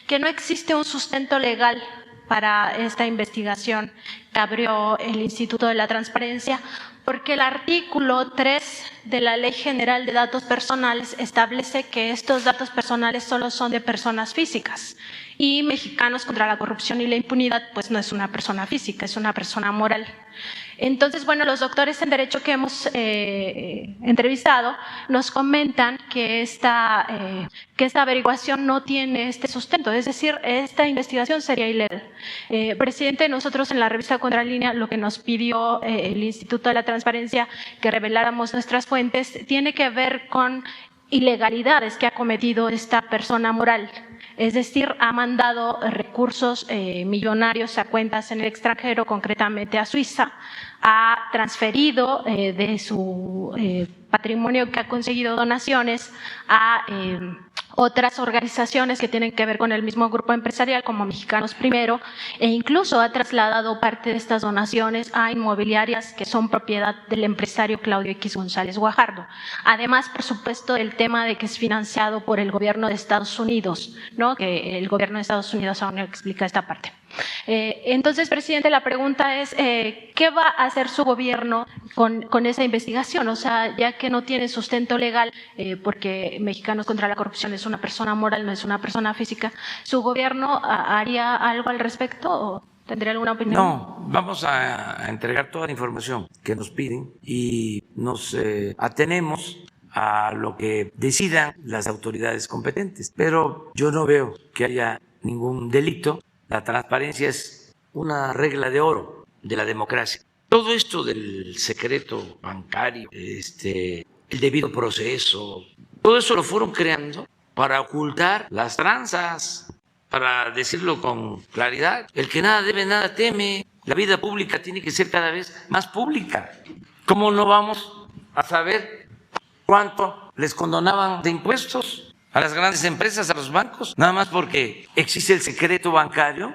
que no existe un sustento legal para esta investigación que abrió el Instituto de la Transparencia, porque el artículo 3 de la Ley General de Datos Personales establece que estos datos personales solo son de personas físicas, y Mexicanos contra la Corrupción y la Impunidad pues no es una persona física, es una persona moral. Entonces, bueno, los doctores en Derecho que hemos entrevistado nos comentan que esta averiguación no tiene este sustento, es decir, esta investigación sería ilegal. Presidente, nosotros en la revista Contralínea lo que nos pidió el Instituto de la Transparencia que reveláramos nuestras fuentes tiene que ver con ilegalidades que ha cometido esta persona moral. Es decir, ha mandado recursos millonarios a cuentas en el extranjero, concretamente a Suiza, ha transferido de su patrimonio que ha conseguido donaciones a otras organizaciones que tienen que ver con el mismo grupo empresarial como Mexicanos Primero, e incluso ha trasladado parte de estas donaciones a inmobiliarias que son propiedad del empresario Claudio X González Guajardo. Además, por supuesto, el tema de que es financiado por el gobierno de Estados Unidos, ¿no? Que el gobierno de Estados Unidos aún no explica esta parte. Entonces, presidente, la pregunta es, ¿qué va a hacer su gobierno con esa investigación? O sea, ya que no tiene sustento legal, porque Mexicanos contra la Corrupción es una persona moral, no es una persona física, ¿su gobierno haría algo al respecto o tendría alguna opinión? No, vamos a entregar toda la información que nos piden y nos atenemos a lo que decidan las autoridades competentes. Pero yo no veo que haya ningún delito. La transparencia es una regla de oro de la democracia. Todo esto del secreto bancario, el debido proceso, todo eso lo fueron creando para ocultar las tranzas, para decirlo con claridad. El que nada debe, nada teme. La vida pública tiene que ser cada vez más pública. ¿Cómo no vamos a saber cuánto les condonaban de impuestos a las grandes empresas, a los bancos, nada más porque existe el secreto bancario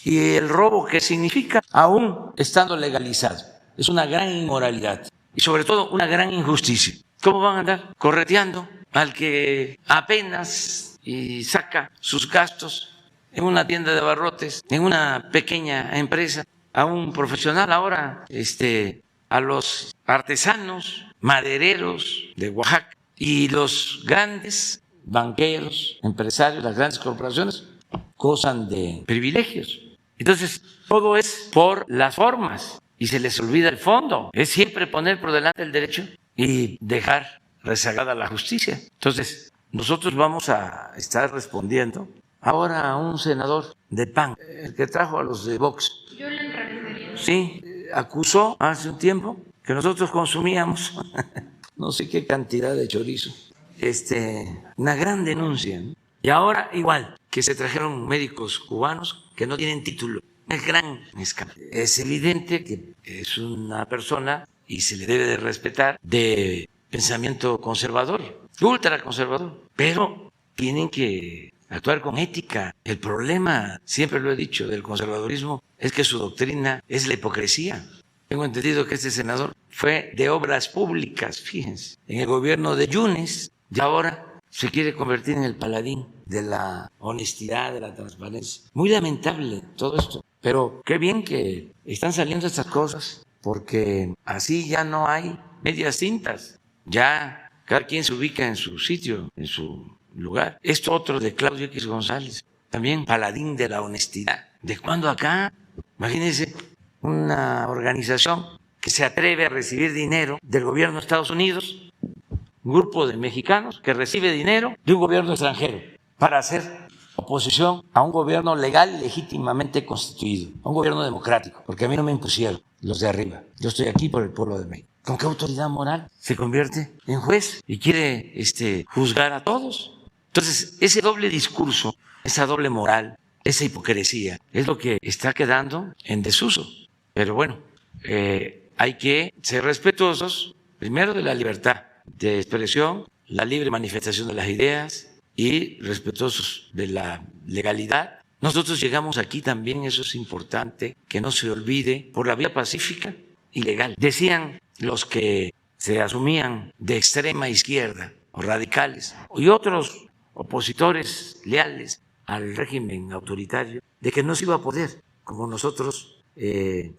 y el robo que significa, aún estando legalizado? Es una gran inmoralidad y sobre todo una gran injusticia. ¿Cómo van a andar correteando al que apenas y saca sus gastos en una tienda de abarrotes, en una pequeña empresa, a un profesional ahora, a los artesanos, madereros de Oaxaca y los grandes banqueros, empresarios, las grandes corporaciones gozan de privilegios? Entonces, todo es por las formas y se les olvida el fondo. Es siempre poner por delante el derecho y dejar rezagada la justicia. Entonces, nosotros vamos a estar respondiendo ahora a un senador de PAN, el que trajo a los de Vox. Yo le entrevistaría. Sí, acusó hace un tiempo que nosotros consumíamos no sé qué cantidad de chorizo. Una gran denuncia, ¿no? Y ahora igual, que se trajeron médicos cubanos que no tienen título. Es gran escándalo. Es evidente que es una persona, y se le debe de respetar, de pensamiento conservador, ultraconservador, pero tienen que actuar con ética. El problema, siempre lo he dicho, del conservadurismo es que su doctrina es la hipocresía. Tengo entendido que este senador fue de obras públicas, fíjense, en el gobierno de Yunes, y ahora se quiere convertir en el paladín de la honestidad, de la transparencia. Muy lamentable todo esto, pero qué bien que están saliendo estas cosas, porque así ya no hay medias tintas, ya cada quien se ubica en su sitio, en su lugar. Esto otro de Claudio X González, también paladín de la honestidad. ¿De cuándo acá? Imagínense una organización que se atreve a recibir dinero del gobierno de Estados Unidos, un grupo de mexicanos que recibe dinero de un gobierno extranjero para hacer oposición a un gobierno legal y legítimamente constituido, a un gobierno democrático, porque a mí no me impusieron los de arriba. Yo estoy aquí por el pueblo de México. ¿Con qué autoridad moral se convierte en juez y quiere juzgar a todos? Entonces, ese doble discurso, esa doble moral, esa hipocresía, es lo que está quedando en desuso. Pero bueno, hay que ser respetuosos, primero, de la libertad de expresión, la libre manifestación de las ideas y respetuosos de la legalidad. Nosotros llegamos aquí también, eso es importante, que no se olvide, por la vía pacífica y legal. Decían los que se asumían de extrema izquierda o radicales y otros opositores leales al régimen autoritario, de que no se iba a poder, como nosotros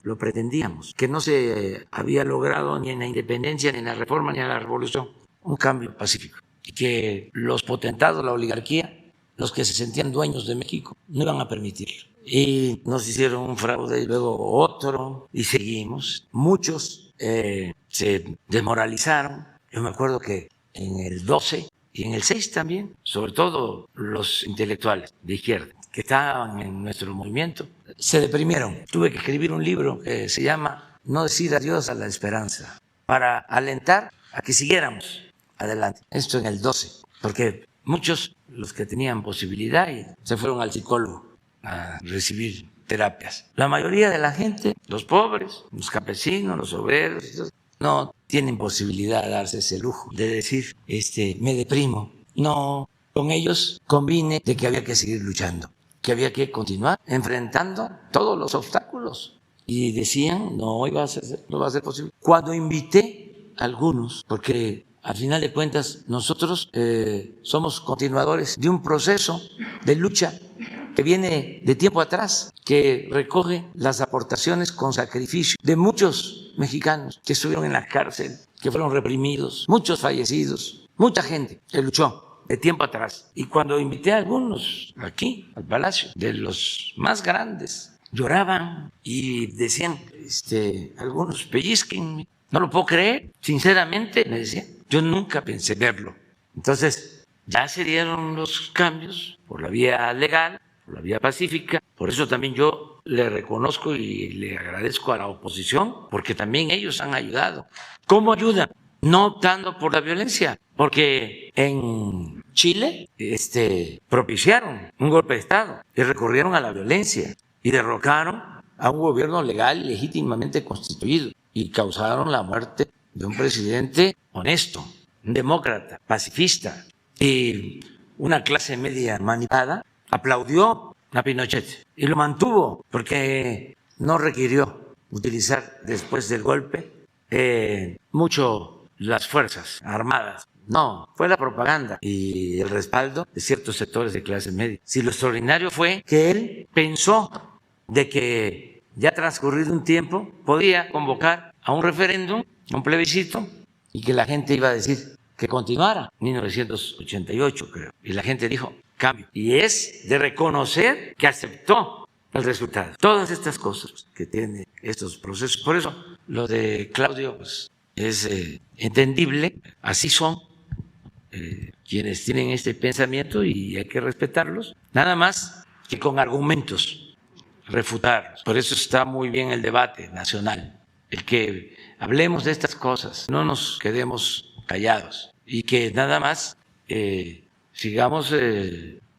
lo pretendíamos, que no se había logrado ni en la independencia, ni en la reforma, ni en la revolución un cambio pacífico, y que los potentados, la oligarquía, los que se sentían dueños de México, no iban a permitirlo. Y nos hicieron un fraude y luego otro, y seguimos. Muchos se desmoralizaron. Yo me acuerdo que en el 12 y en el 6 también, sobre todo los intelectuales de izquierda que estaban en nuestro movimiento, se deprimieron. Tuve que escribir un libro que se llama No decir adiós a la esperanza, para alentar a que siguiéramos adelante. Esto en el 12, porque muchos, los que tenían posibilidad, se fueron al psicólogo a recibir terapias. La mayoría de la gente, los pobres, los campesinos, los obreros, no tienen posibilidad de darse ese lujo de decir, me deprimo. No, con ellos convine de que había que seguir luchando, que había que continuar enfrentando todos los obstáculos. Y decían, no va a ser posible. Cuando invité a algunos, porque al final de cuentas nosotros somos continuadores de un proceso de lucha que viene de tiempo atrás, que recoge las aportaciones con sacrificio de muchos mexicanos que estuvieron en la cárcel, que fueron reprimidos, muchos fallecidos, mucha gente que luchó de tiempo atrás. Y cuando invité a algunos aquí al Palacio, de los más grandes, lloraban y decían, algunos pellizquen, no lo puedo creer, sinceramente me decían, yo nunca pensé verlo. Entonces ya se dieron los cambios por la vía legal, por la vía pacífica. Por eso también yo le reconozco y le agradezco a la oposición, porque también ellos han ayudado. ¿Cómo ayudan? No optando por la violencia, porque en Chile propiciaron un golpe de Estado y recurrieron a la violencia y derrocaron a un gobierno legal y legítimamente constituido y causaron la muerte de un presidente honesto, un demócrata, pacifista. Y una clase media manipulada aplaudió a Pinochet y lo mantuvo porque no requirió utilizar después del golpe mucho las Fuerzas Armadas. No, fue la propaganda y el respaldo de ciertos sectores de clase media. Si lo extraordinario fue que él pensó de que ya transcurrido un tiempo podía convocar a un referéndum, un plebiscito, y que la gente iba a decir que continuara. 1988, creo. Y la gente dijo, cambio. Y es de reconocer que aceptó el resultado. Todas estas cosas que tienen estos procesos. Por eso, lo de Claudio es entendible. Así son quienes tienen este pensamiento y hay que respetarlos. Nada más que con argumentos refutarlos. Por eso está muy bien el debate nacional. El que hablemos de estas cosas, no nos quedemos callados y que nada más sigamos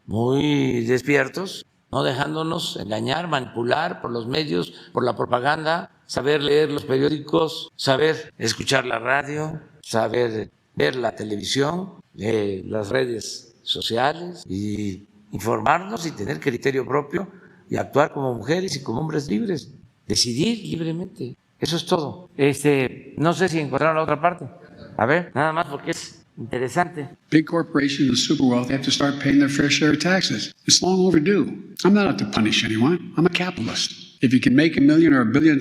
muy despiertos, no dejándonos engañar, manipular por los medios, por la propaganda, saber leer los periódicos, saber escuchar la radio, saber ver la televisión, las redes sociales y informarnos y tener criterio propio y actuar como mujeres y como hombres libres, decidir libremente. Eso es todo. No sé si encontraron la otra parte. A ver, nada más porque es interesante. Big corporations and super wealthy have to start paying their fair share of taxes. It's long overdue. I'm not out to punish anyone. I'm a capitalist. If you can make $1 million or $1 billion,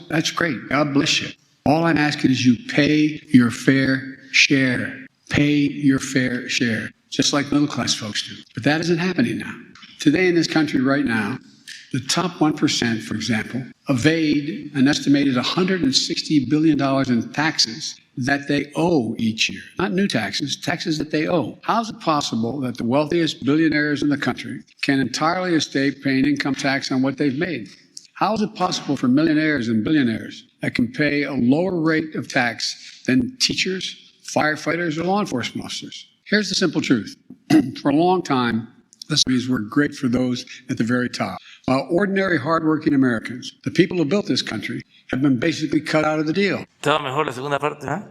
that's great. God bless you. All I'm asking is you pay your fair share. Pay your fair share, just like middle class folks do. But that isn't happening now. Today in this country right now, the top 1%, for example, evade an estimated $160 billion in taxes that they owe each year. Not new taxes, taxes that they owe. How is it possible that the wealthiest billionaires in the country can entirely escape paying income tax on what they've made? How is it possible for millionaires and billionaires that can pay a lower rate of tax than teachers, firefighters, or law enforcement officers? Here's the simple truth. For a long time, the subsidies were great for those at the very top. While ordinary, hardworking Americans, the people who built this country, have been basically cut out of the deal. Estaba mejor la segunda parte, ¿eh?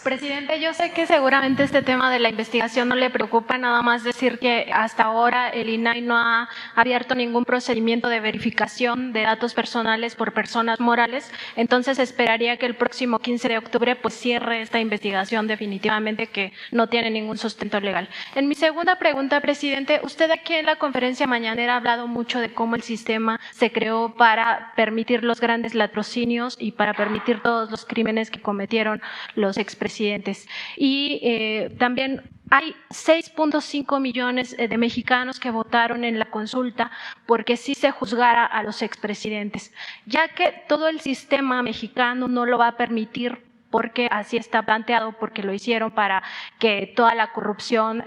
Presidente, yo sé que seguramente este tema de la investigación no le preocupa, nada más decir que hasta ahora el INAI no ha abierto ningún procedimiento de verificación de datos personales por personas morales, entonces esperaría que el próximo 15 de octubre pues cierre esta investigación definitivamente, que no tiene ningún sustento legal. En mi segunda pregunta, presidente, usted aquí en la conferencia mañanera ha hablado mucho de cómo el sistema se creó para permitir los grandes latrocinios y para permitir todos los crímenes que cometieron los expresidentes. Y también hay 6.5 millones de mexicanos que votaron en la consulta porque sí se juzgara a los expresidentes, ya que todo el sistema mexicano no lo va a permitir, porque así está planteado, porque lo hicieron para que toda la corrupción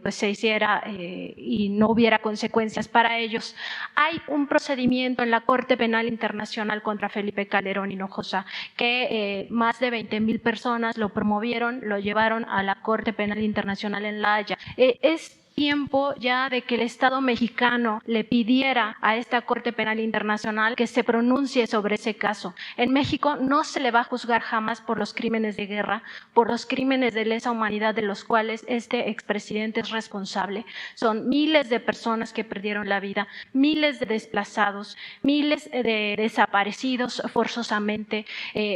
pues se hiciera y no hubiera consecuencias para ellos. Hay un procedimiento en la Corte Penal Internacional contra Felipe Calderón Hinojosa, que más de 20,000 personas lo promovieron, lo llevaron a la Corte Penal Internacional en La Haya. Es tiempo ya de que el Estado mexicano le pidiera a esta Corte Penal Internacional que se pronuncie sobre ese caso. En México no se le va a juzgar jamás por los crímenes de guerra, por los crímenes de lesa humanidad de los cuales este expresidente es responsable. Son miles de personas que perdieron la vida, miles de desplazados, miles de desaparecidos forzosamente,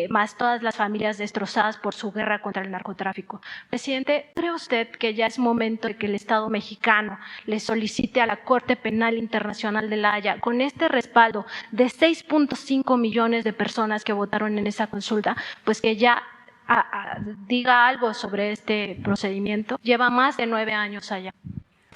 más todas las familias destrozadas por su guerra contra el narcotráfico. Presidente, ¿cree usted que ya es momento de que el Estado mexicano le solicite a la Corte Penal Internacional de La Haya, con este respaldo de 6.5 millones de personas que votaron en esa consulta, pues que ya diga algo sobre este procedimiento? Lleva más de 9 años allá.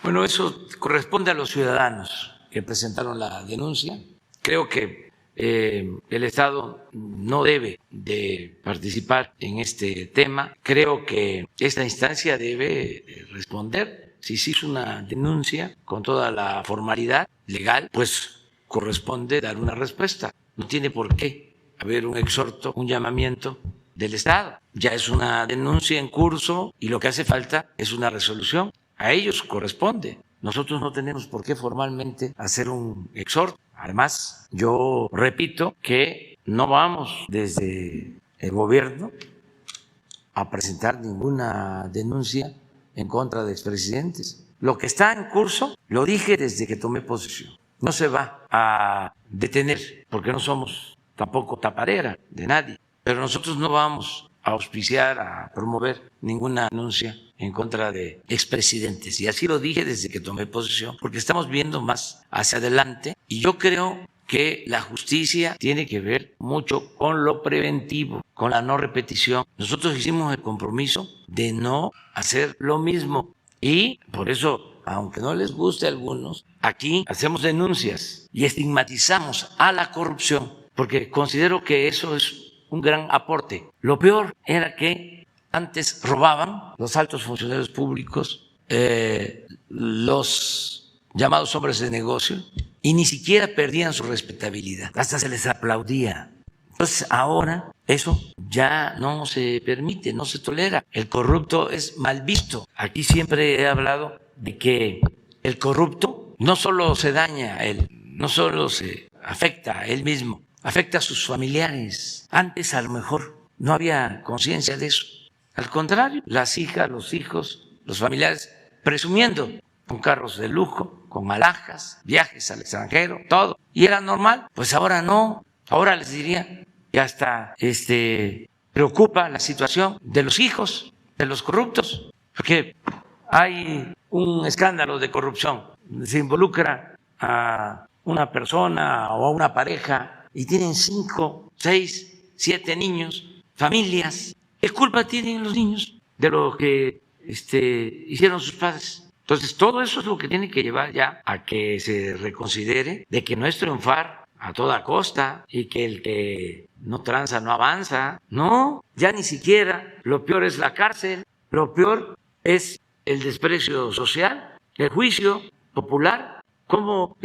Bueno, eso corresponde a los ciudadanos que presentaron la denuncia. Creo que el Estado no debe de participar en este tema. Creo que esta instancia debe responder. Si se hizo una denuncia con toda la formalidad legal, pues corresponde dar una respuesta. No tiene por qué haber un exhorto, un llamamiento del Estado. Ya es una denuncia en curso y lo que hace falta es una resolución. A ellos corresponde. Nosotros no tenemos por qué formalmente hacer un exhorto. Además, yo repito que no vamos desde el gobierno a presentar ninguna denuncia en contra de expresidentes. Lo que está en curso, lo dije desde que tomé posesión, no se va a detener, porque no somos tampoco tapadera de nadie, pero nosotros no vamos a auspiciar, a promover ninguna denuncia en contra de expresidentes. Y así lo dije desde que tomé posesión, porque estamos viendo más hacia adelante y yo creo que la justicia tiene que ver mucho con lo preventivo, con la no repetición. Nosotros hicimos el compromiso de no hacer lo mismo y por eso, aunque no les guste a algunos, aquí hacemos denuncias y estigmatizamos a la corrupción, porque considero que eso es un gran aporte. Lo peor era que antes robaban los altos funcionarios públicos, los llamados hombres de negocio, y ni siquiera perdían su respetabilidad, hasta se les aplaudía. Entonces ahora eso ya no se permite, no se tolera. El corrupto es mal visto. Aquí siempre he hablado de que el corrupto no solo se daña a él, no solo se afecta a él mismo, afecta a sus familiares. Antes a lo mejor no había conciencia de eso. Al contrario, las hijas, los hijos, los familiares, presumiendo con carros de lujo, con alhajas, viajes al extranjero, todo. Y era normal. Pues ahora no. Ahora les diría que hasta preocupa la situación de los hijos de los corruptos, porque hay un escándalo de corrupción. Se involucra a una persona o a una pareja y tienen 5, 6, 7 niños, familias. ¿Qué culpa tienen los niños de lo que hicieron sus padres? Entonces, todo eso es lo que tiene que llevar ya a que se reconsidere de que no es triunfar a toda costa y que el que no tranza no avanza. No, ya ni siquiera. Lo peor es la cárcel, lo peor es el desprecio social, el juicio popular. ¿Cómo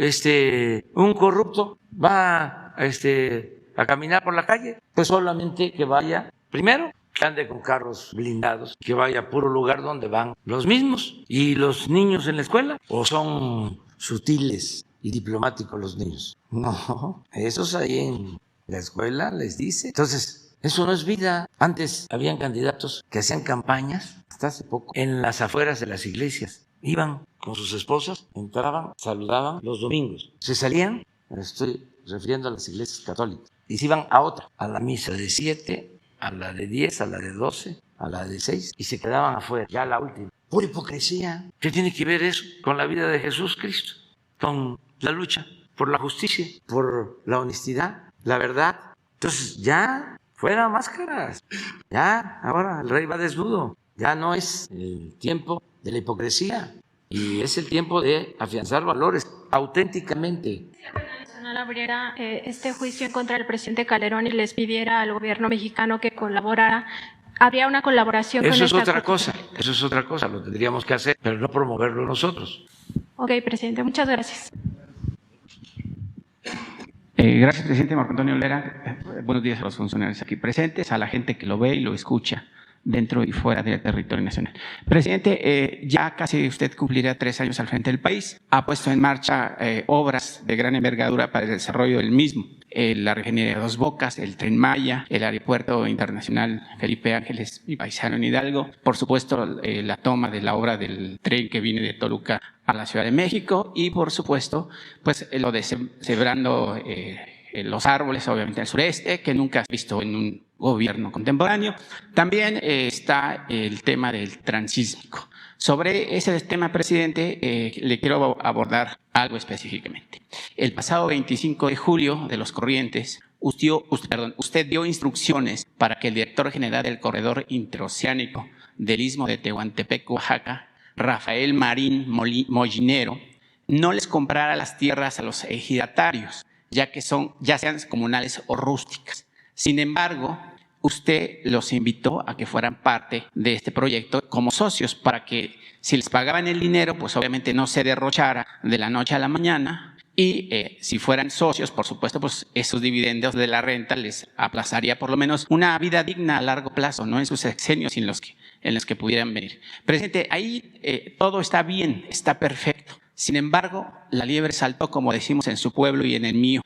un corrupto va a caminar por la calle? Pues solamente que vaya, primero, que ande con carros blindados, que vaya a puro lugar donde van los mismos. ¿Y los niños en la escuela? ¿O son sutiles y diplomáticos los niños? No, esos ahí en la escuela les dice. Entonces, eso no es vida. Antes habían candidatos que hacían campañas, hasta hace poco, en las afueras de las iglesias. Iban con sus esposas, entraban, saludaban los domingos. Se salían, me estoy refiriendo a las iglesias católicas, y se iban a otra, a la misa de 7, a la de 10, a la de 12, a la de 6, y se quedaban afuera, ya la última. Pura hipocresía. ¿Qué tiene que ver eso con la vida de Jesús Cristo? Con la lucha por la justicia, por la honestidad, la verdad. Entonces ya, fuera máscaras. Ya, ahora el rey va desnudo. Ya no es el tiempo de la hipocresía y es el tiempo de afianzar valores auténticamente. Abriera este juicio en contra del presidente Calderón y les pidiera al gobierno mexicano que colaborara, habría una colaboración eso con es otra cosa, eso es otra cosa, lo tendríamos que hacer, pero no promoverlo nosotros. Ok, presidente, muchas gracias. Gracias, presidente. Marco Antonio Olvera. Buenos días a los funcionarios aquí presentes, a la gente que lo ve y lo escucha dentro y fuera del territorio nacional. Presidente, ya casi usted cumplirá 3 años al frente del país. Ha puesto en marcha obras de gran envergadura para el desarrollo del mismo. La refinería de Dos Bocas, el Tren Maya, el Aeropuerto Internacional Felipe Ángeles, mi paisano en Hidalgo. Por supuesto, la toma de la obra del tren que viene de Toluca a la Ciudad de México y, por supuesto, pues lo de sembrando los árboles, obviamente, al sureste, que nunca has visto en un gobierno contemporáneo. También está el tema del transísmico. Sobre ese tema, presidente, le quiero abordar algo específicamente. El pasado 25 de julio de Los Corrientes, usted dio instrucciones para que el director general del Corredor Interoceánico del Istmo de Tehuantepec, Oaxaca, Rafael Marín Mollinero, no les comprara las tierras a los ejidatarios, ya sean comunales o rústicas. Sin embargo, usted los invitó a que fueran parte de este proyecto como socios para que si les pagaban el dinero, pues obviamente no se derrochara de la noche a la mañana y si fueran socios, por supuesto, pues esos dividendos de la renta les aplazaría por lo menos una vida digna a largo plazo, no en sus sexenios en los que pudieran venir. Presidente, ahí todo está bien, está perfecto. Sin embargo, la liebre saltó, como decimos en su pueblo y en el mío,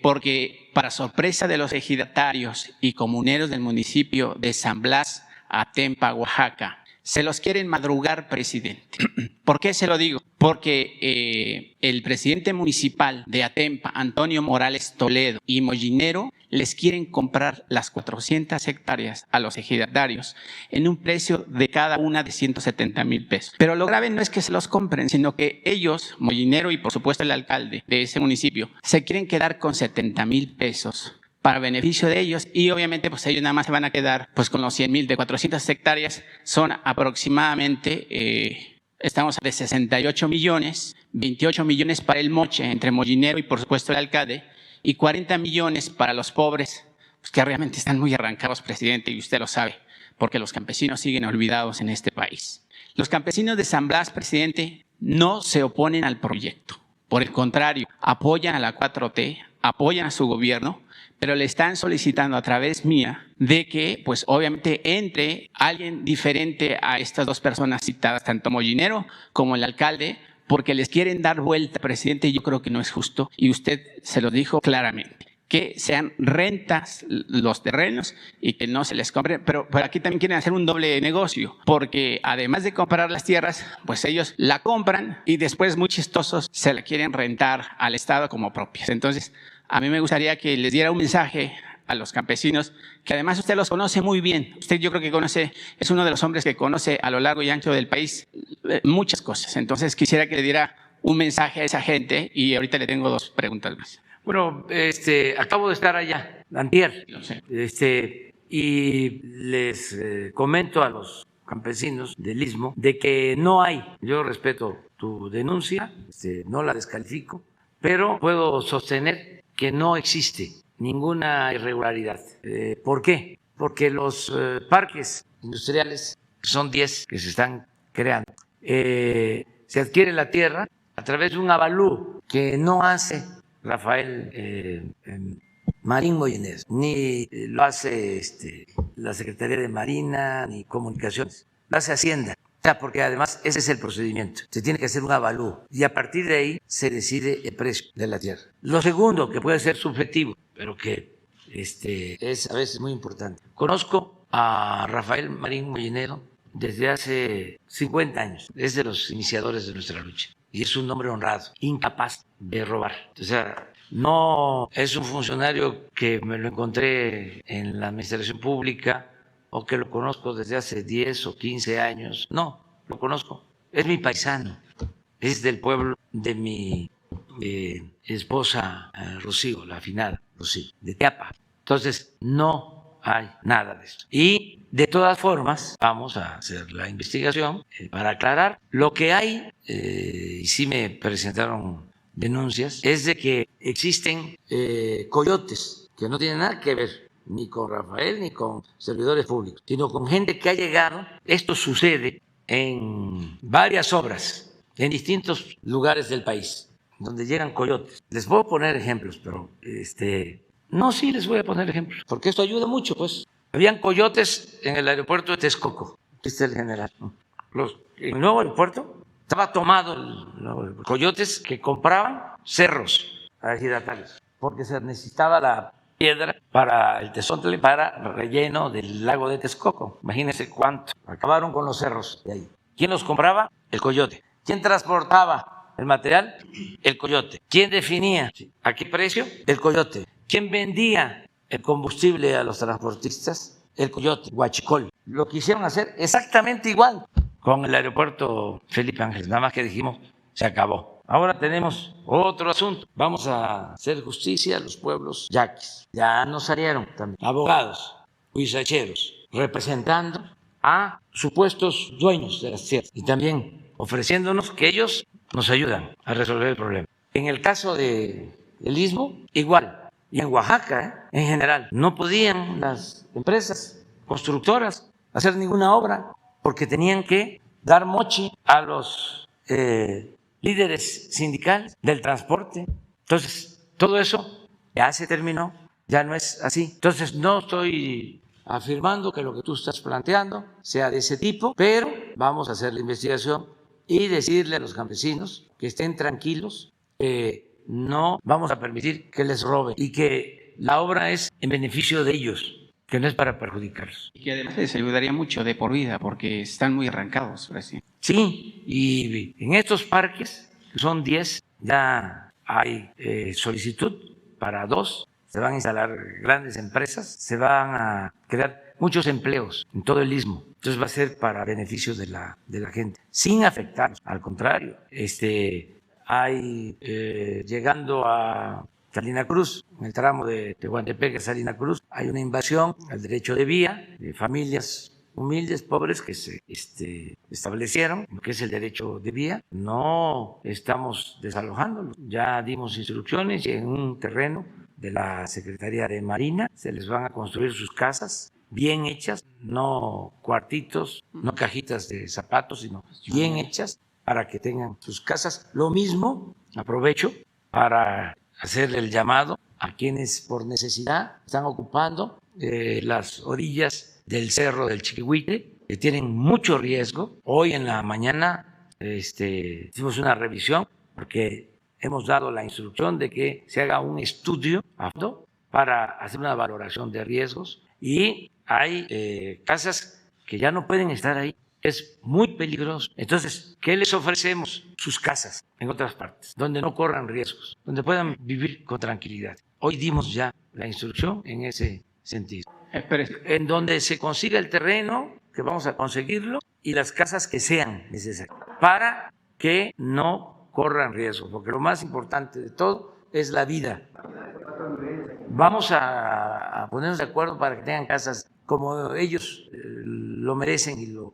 porque para sorpresa de los ejidatarios y comuneros del municipio de San Blas, Atempa, Oaxaca, se los quieren madrugar, presidente. ¿Por qué se lo digo? Porque el presidente municipal de Atempa, Antonio Morales Toledo, y Mollinero les quieren comprar las 400 hectáreas a los ejidatarios en un precio de cada una de 170,000 pesos. Pero lo grave no es que se los compren, sino que ellos, Mollinero y por supuesto el alcalde de ese municipio, se quieren quedar con 70,000 pesos para beneficio de ellos y obviamente pues ellos nada más se van a quedar pues con los 100,000 de 400 hectáreas, son aproximadamente, estamos de 68 millones, 28 millones para el moche entre Mollinero y por supuesto el alcalde y 40 millones para los pobres, pues que realmente están muy arrancados, presidente, y usted lo sabe, porque los campesinos siguen olvidados en este país. Los campesinos de San Blas, presidente, no se oponen al proyecto, por el contrario, apoyan a la 4T, apoyan a su gobierno, pero le están solicitando a través mía de que, pues obviamente, entre alguien diferente a estas dos personas citadas, tanto Mollinero como el alcalde, porque les quieren dar vuelta, presidente, y yo creo que no es justo, y usted se lo dijo claramente, que sean rentas los terrenos y que no se les compre, pero aquí también quieren hacer un doble negocio, porque además de comprar las tierras, pues ellos la compran y después muy chistosos se la quieren rentar al Estado como propias. Entonces, a mí me gustaría que les diera un mensaje a los campesinos, que además usted los conoce muy bien. Usted, yo creo que conoce, es uno de los hombres que conoce a lo largo y ancho del país muchas cosas. Entonces, quisiera que le diera un mensaje a esa gente y ahorita le tengo 2 preguntas más. Bueno, acabo de estar allá, antier, No sé. y les comento a los campesinos del Istmo de que no hay, yo respeto tu denuncia, no la descalifico, pero puedo sostener que no existe ninguna irregularidad. ¿Por qué? Porque los parques industriales, son 10 que se están creando, se adquiere la tierra a través de un avalúo que no hace Rafael Marín Molinero, ni lo hace la Secretaría de Marina, ni Comunicaciones, lo hace Hacienda. O sea, porque además ese es el procedimiento. Se tiene que hacer un avalúo y a partir de ahí se decide el precio de la tierra. Lo segundo, que puede ser subjetivo, pero que es a veces muy importante. Conozco a Rafael Marín Molinero desde hace 50 años. Es de los iniciadores de nuestra lucha. Y es un hombre honrado, incapaz de robar. O sea, no es un funcionario que me lo encontré en la administración pública o que lo conozco desde hace 10 o 15 años. No, lo conozco. Es mi paisano. Es del pueblo de mi esposa Rocío, la afinada Rocío, de Teapa. Entonces, no hay nada de eso. Y de todas formas, vamos a hacer la investigación para aclarar. Lo que hay, y sí me presentaron denuncias, es de que existen coyotes que no tienen nada que ver ni con Rafael ni con servidores públicos, sino con gente que ha llegado. Esto sucede en varias obras, en distintos lugares del país, donde llegan coyotes. Les voy a poner ejemplos, pero no, sí les voy a poner ejemplos, porque esto ayuda mucho, pues. Habían coyotes en el aeropuerto de Texcoco, dice el general. El nuevo aeropuerto estaba tomado, los coyotes que compraban cerros ejidatarios, porque se necesitaba la piedra para el tezontle, para relleno del lago de Texcoco. Imagínense cuánto. Acabaron con los cerros de ahí. ¿Quién los compraba? El coyote. ¿Quién transportaba el material? El coyote. ¿Quién definía a qué precio? El coyote. ¿Quién vendía el combustible a los transportistas? El coyote, Huachicol. Lo quisieron hacer exactamente igual con el aeropuerto Felipe Ángeles, nada más que dijimos, se acabó. Ahora tenemos otro asunto. Vamos a hacer justicia a los pueblos yaquis. Ya nos salieron también abogados, huizacheros, representando a supuestos dueños de las tierras y también ofreciéndonos que ellos nos ayudan a resolver el problema. En el caso del Istmo, igual. Y en Oaxaca, en general, no podían las empresas constructoras hacer ninguna obra porque tenían que dar moche a los líderes sindicales del transporte. Entonces, todo eso ya se terminó, ya no es así. Entonces, no estoy afirmando que lo que tú estás planteando sea de ese tipo, pero vamos a hacer la investigación y decirle a los campesinos que estén tranquilos, no vamos a permitir que les roben y que la obra es en beneficio de ellos, que no es para perjudicarlos. Y que además les ayudaría mucho de por vida porque están muy arrancados, presidente. Sí, y en estos parques, que son 10, ya hay solicitud para 2, se van a instalar grandes empresas, se van a crear muchos empleos en todo el Istmo. Entonces va a ser para beneficio de la gente, sin afectar, al contrario. Hay, llegando a Salina Cruz, en el tramo de Tehuantepec a Salina Cruz, hay una invasión al derecho de vía de familias humildes, pobres, que se establecieron, que es el derecho de vía. No estamos desalojándolos. Ya dimos instrucciones y en un terreno de la Secretaría de Marina se les van a construir sus casas bien hechas, no cuartitos, no cajitas de zapatos, sino bien hechas, para que tengan sus casas. Lo mismo, aprovecho para hacerle el llamado a quienes por necesidad están ocupando las orillas del Cerro del Chiquihuite, que tienen mucho riesgo. Hoy en la mañana hicimos una revisión porque hemos dado la instrucción de que se haga un estudio a fondo para hacer una valoración de riesgos y hay casas que ya no pueden estar ahí. Es muy peligroso. Entonces, ¿qué les ofrecemos? Sus casas en otras partes, donde no corran riesgos, donde puedan vivir con tranquilidad. Hoy dimos ya la instrucción en ese sentido. En donde se consiga el terreno, que vamos a conseguirlo, y las casas que sean necesarias, para que no corran riesgos, porque lo más importante de todo es la vida. Vamos a ponernos de acuerdo para que tengan casas como ellos lo merecen y lo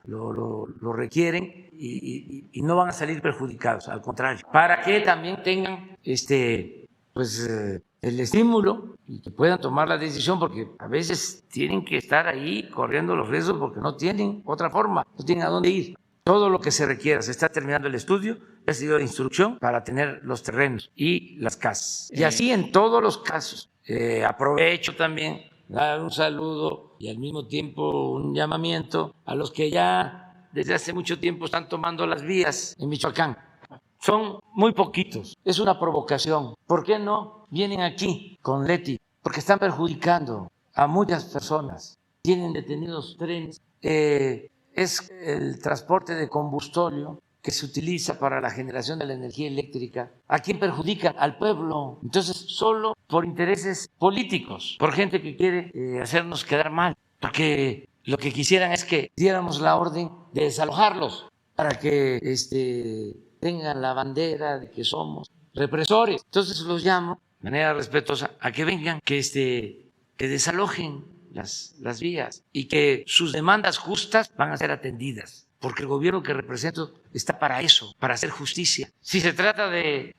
requieren y no van a salir perjudicados, al contrario, para que también tengan el estímulo y que puedan tomar la decisión, porque a veces tienen que estar ahí corriendo los riesgos porque no tienen otra forma, no tienen a dónde ir. Todo lo que se requiera, se está terminando el estudio, ya se dio instrucción para tener los terrenos y las casas. Y así en todos los casos. Aprovecho también dar un saludo y al mismo tiempo un llamamiento a los que ya desde hace mucho tiempo están tomando las vías en Michoacán. Son muy poquitos, es una provocación. ¿Por qué no vienen aquí con Leti? Porque están perjudicando a muchas personas. Tienen detenidos trenes. Es el transporte de combustible que se utiliza para la generación de la energía eléctrica. ¿A quién perjudica? Al pueblo. Entonces, solo por intereses políticos, por gente que quiere hacernos quedar mal, porque lo que quisieran es que diéramos la orden de desalojarlos para que tengan la bandera de que somos represores. Entonces los llamo de manera respetuosa a que vengan, que desalojen las vías y que sus demandas justas van a ser atendidas. Porque el gobierno que represento está para eso, para hacer justicia. Si se trata de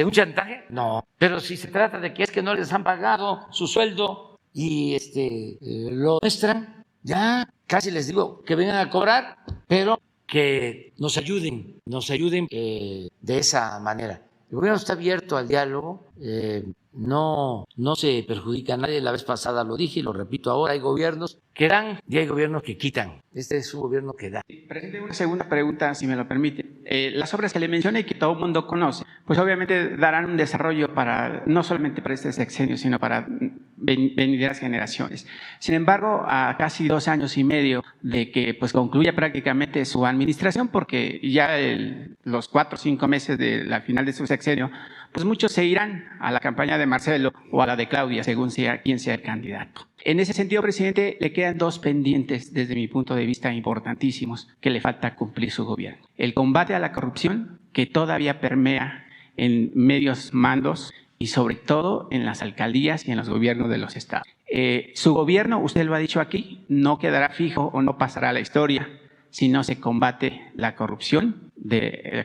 un chantaje, no. Pero si se trata de que es que no les han pagado su sueldo y lo muestran, ya casi les digo que vengan a cobrar, pero que nos ayuden de esa manera. El gobierno está abierto al diálogo, no se perjudica a nadie. La vez pasada lo dije y lo repito ahora, hay gobiernos que dan y hay gobiernos que quitan. Este es un gobierno que da. Presidente, una segunda pregunta, si me lo permite. Las obras que le mencioné y que todo el mundo conoce, pues obviamente darán un desarrollo no solamente para este sexenio, sino para venideras generaciones. Sin embargo, a casi 2 años y medio de que pues concluya prácticamente su administración, porque ya los 4 o 5 meses de la final de su sexenio, pues muchos se irán a la campaña de Marcelo o a la de Claudia, según sea quien sea el candidato. En ese sentido, presidente, le quedan 2 pendientes desde mi punto de vista importantísimos que le falta cumplir su gobierno. El combate a la corrupción, que todavía permea en medios mandos y sobre todo en las alcaldías y en los gobiernos de los estados. Su gobierno, usted lo ha dicho aquí, no quedará fijo o no pasará a la historia si no se combate la corrupción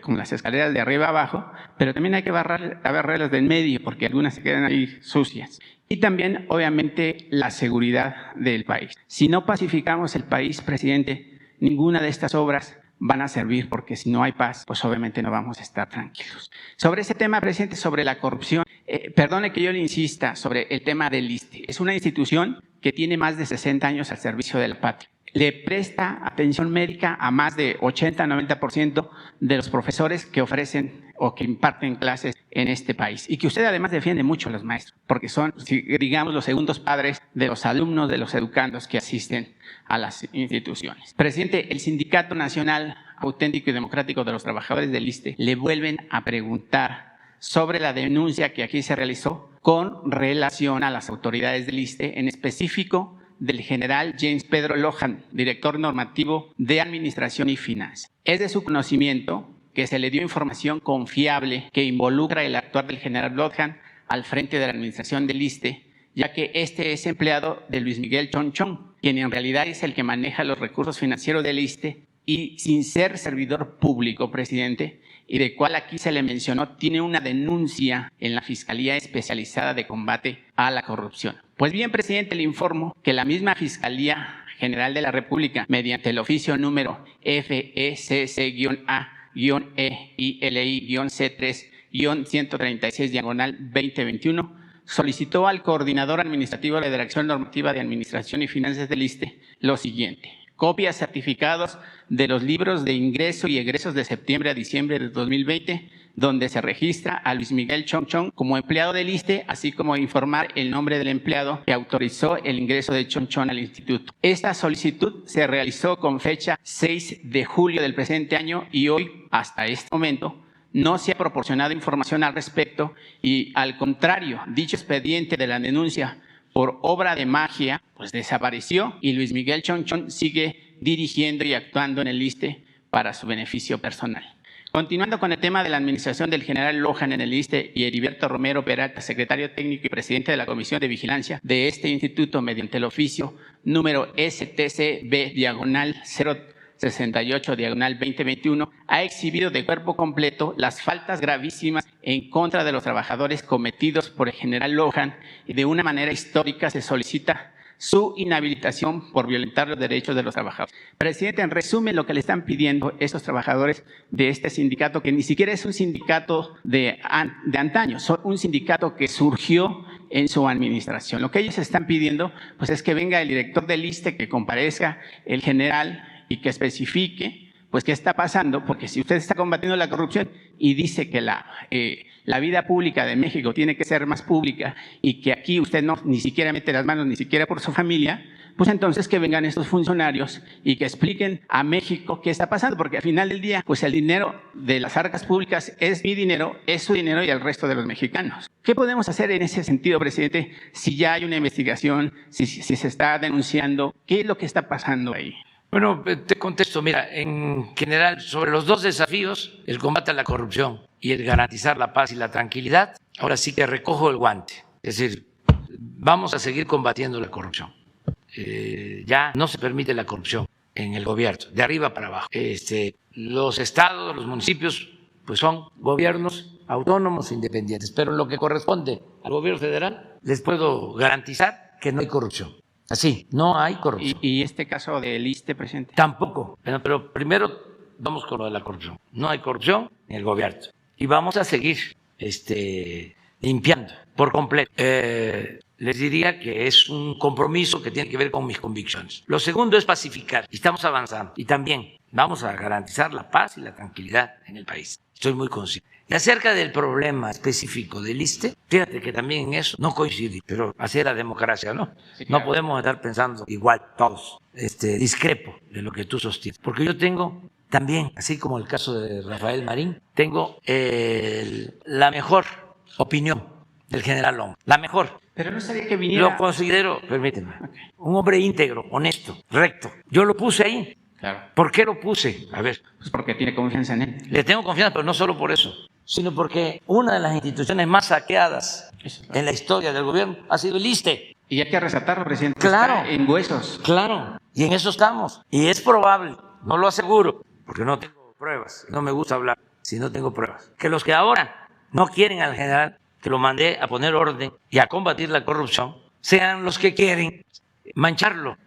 con las escaleras de arriba abajo, pero también hay que barrerlas del medio porque algunas se quedan ahí sucias. Y también, obviamente, la seguridad del país. Si no pacificamos el país, presidente, ninguna de estas obras van a servir, porque si no hay paz, pues obviamente no vamos a estar tranquilos. Sobre ese tema, presidente, sobre la corrupción, perdone que yo le insista sobre el tema del ISSSTE. Es una institución que tiene más de 60 años al servicio de la patria. Le presta atención médica a más de 80-90% de los profesores que ofrecen o que imparten clases en este país. Y que usted además defiende mucho a los maestros, porque son, digamos, los segundos padres de los alumnos, de los educandos que asisten a las instituciones. Presidente, el Sindicato Nacional Auténtico y Democrático de los Trabajadores del ISSSTE le vuelven a preguntar sobre la denuncia que aquí se realizó con relación a las autoridades del ISSSTE, en específico del general James Pedro Lohan, director normativo de Administración y Finanzas. Es de su conocimiento que se le dio información confiable que involucra el actuar del general Lohan al frente de la administración del ISSSTE, ya que este es empleado de Luis Miguel Chong Chong, quien en realidad es el que maneja los recursos financieros del ISSSTE y sin ser servidor público, presidente, y de cual aquí se le mencionó, tiene una denuncia en la Fiscalía Especializada de Combate a la Corrupción. Pues bien, presidente, le informo que la misma Fiscalía General de la República, mediante el oficio número FECC-A-ELI-C3-136-2021, solicitó al coordinador administrativo de la Dirección Normativa de Administración y Finanzas del ISSSTE lo siguiente: copias, certificados de los libros de ingreso y egresos de septiembre a diciembre de 2020, donde se registra a Luis Miguel Chong Chong como empleado del ISSSTE, así como informar el nombre del empleado que autorizó el ingreso de Chong Chong al instituto. Esta solicitud se realizó con fecha 6 de julio del presente año y hoy, hasta este momento, no se ha proporcionado información al respecto y, al contrario, dicho expediente de la denuncia por obra de magia, pues desapareció y Luis Miguel Chong Chong sigue dirigiendo y actuando en el ISSSTE para su beneficio personal. Continuando con el tema de la administración del general Lohan en el ISSSTE y Heriberto Romero Peralta, secretario técnico y presidente de la Comisión de Vigilancia de este instituto, mediante el oficio número STCB/068/2021, ha exhibido de cuerpo completo las faltas gravísimas en contra de los trabajadores cometidos por el general Lohan y de una manera histórica se solicita su inhabilitación por violentar los derechos de los trabajadores. Presidente, en resumen, lo que le están pidiendo estos trabajadores de este sindicato, que ni siquiera es un sindicato de antaño, son un sindicato que surgió en su administración. Lo que ellos están pidiendo, pues, es que venga el director del ISSSTE, que comparezca el general y que especifique pues qué está pasando, porque si usted está combatiendo la corrupción y dice que la vida pública de México tiene que ser más pública y que aquí usted no ni siquiera mete las manos, ni siquiera por su familia, pues entonces que vengan estos funcionarios y que expliquen a México qué está pasando, porque al final del día, pues el dinero de las arcas públicas es mi dinero, es su dinero y el resto de los mexicanos. ¿Qué podemos hacer en ese sentido, presidente, si ya hay una investigación, si se está denunciando? ¿Qué es lo que está pasando ahí? Bueno, te contesto, mira, en general, sobre los dos desafíos, el combate a la corrupción y el garantizar la paz y la tranquilidad, ahora sí que recojo el guante. Es decir, vamos a seguir combatiendo la corrupción. Ya no se permite la corrupción en el gobierno, de arriba para abajo. Los estados, los municipios, pues son gobiernos autónomos, independientes, pero en lo que corresponde al gobierno federal, les puedo garantizar que no hay corrupción. Así, no hay corrupción. ¿Y este caso del ISSSTE, presidente? Tampoco. Pero primero vamos con lo de la corrupción. No hay corrupción en el gobierno. Y vamos a seguir limpiando por completo. Les diría que es un compromiso que tiene que ver con mis convicciones. Lo segundo es pacificar. Y estamos avanzando. Y también vamos a garantizar la paz y la tranquilidad en el país. Estoy muy consciente. Y acerca del problema específico del ISSSTE, fíjate que también en eso no coincidí, pero así es la democracia, ¿no? Sí, claro. No podemos estar pensando igual todos. Discrepo de lo que tú sostienes. Porque yo tengo también, así como el caso de Rafael Marín, tengo la mejor opinión del general Long. La mejor. Pero no sabía que viniera. Lo considero, permíteme, un hombre íntegro, honesto, recto. Yo lo puse ahí. Claro. ¿Por qué lo puse? A ver. Pues porque tiene confianza en él. Le tengo confianza, pero no solo por eso, sino porque una de las instituciones más saqueadas en la historia del gobierno ha sido el ISSSTE. Y hay que resaltarlo, presidente. Claro. Está en huesos. Claro. Y en eso estamos. Y es probable, no lo aseguro, porque no tengo pruebas, no me gusta hablar si no tengo pruebas, que los que ahora no quieren al general, que lo mandé a poner orden y a combatir la corrupción, sean los que quieren mancharlo.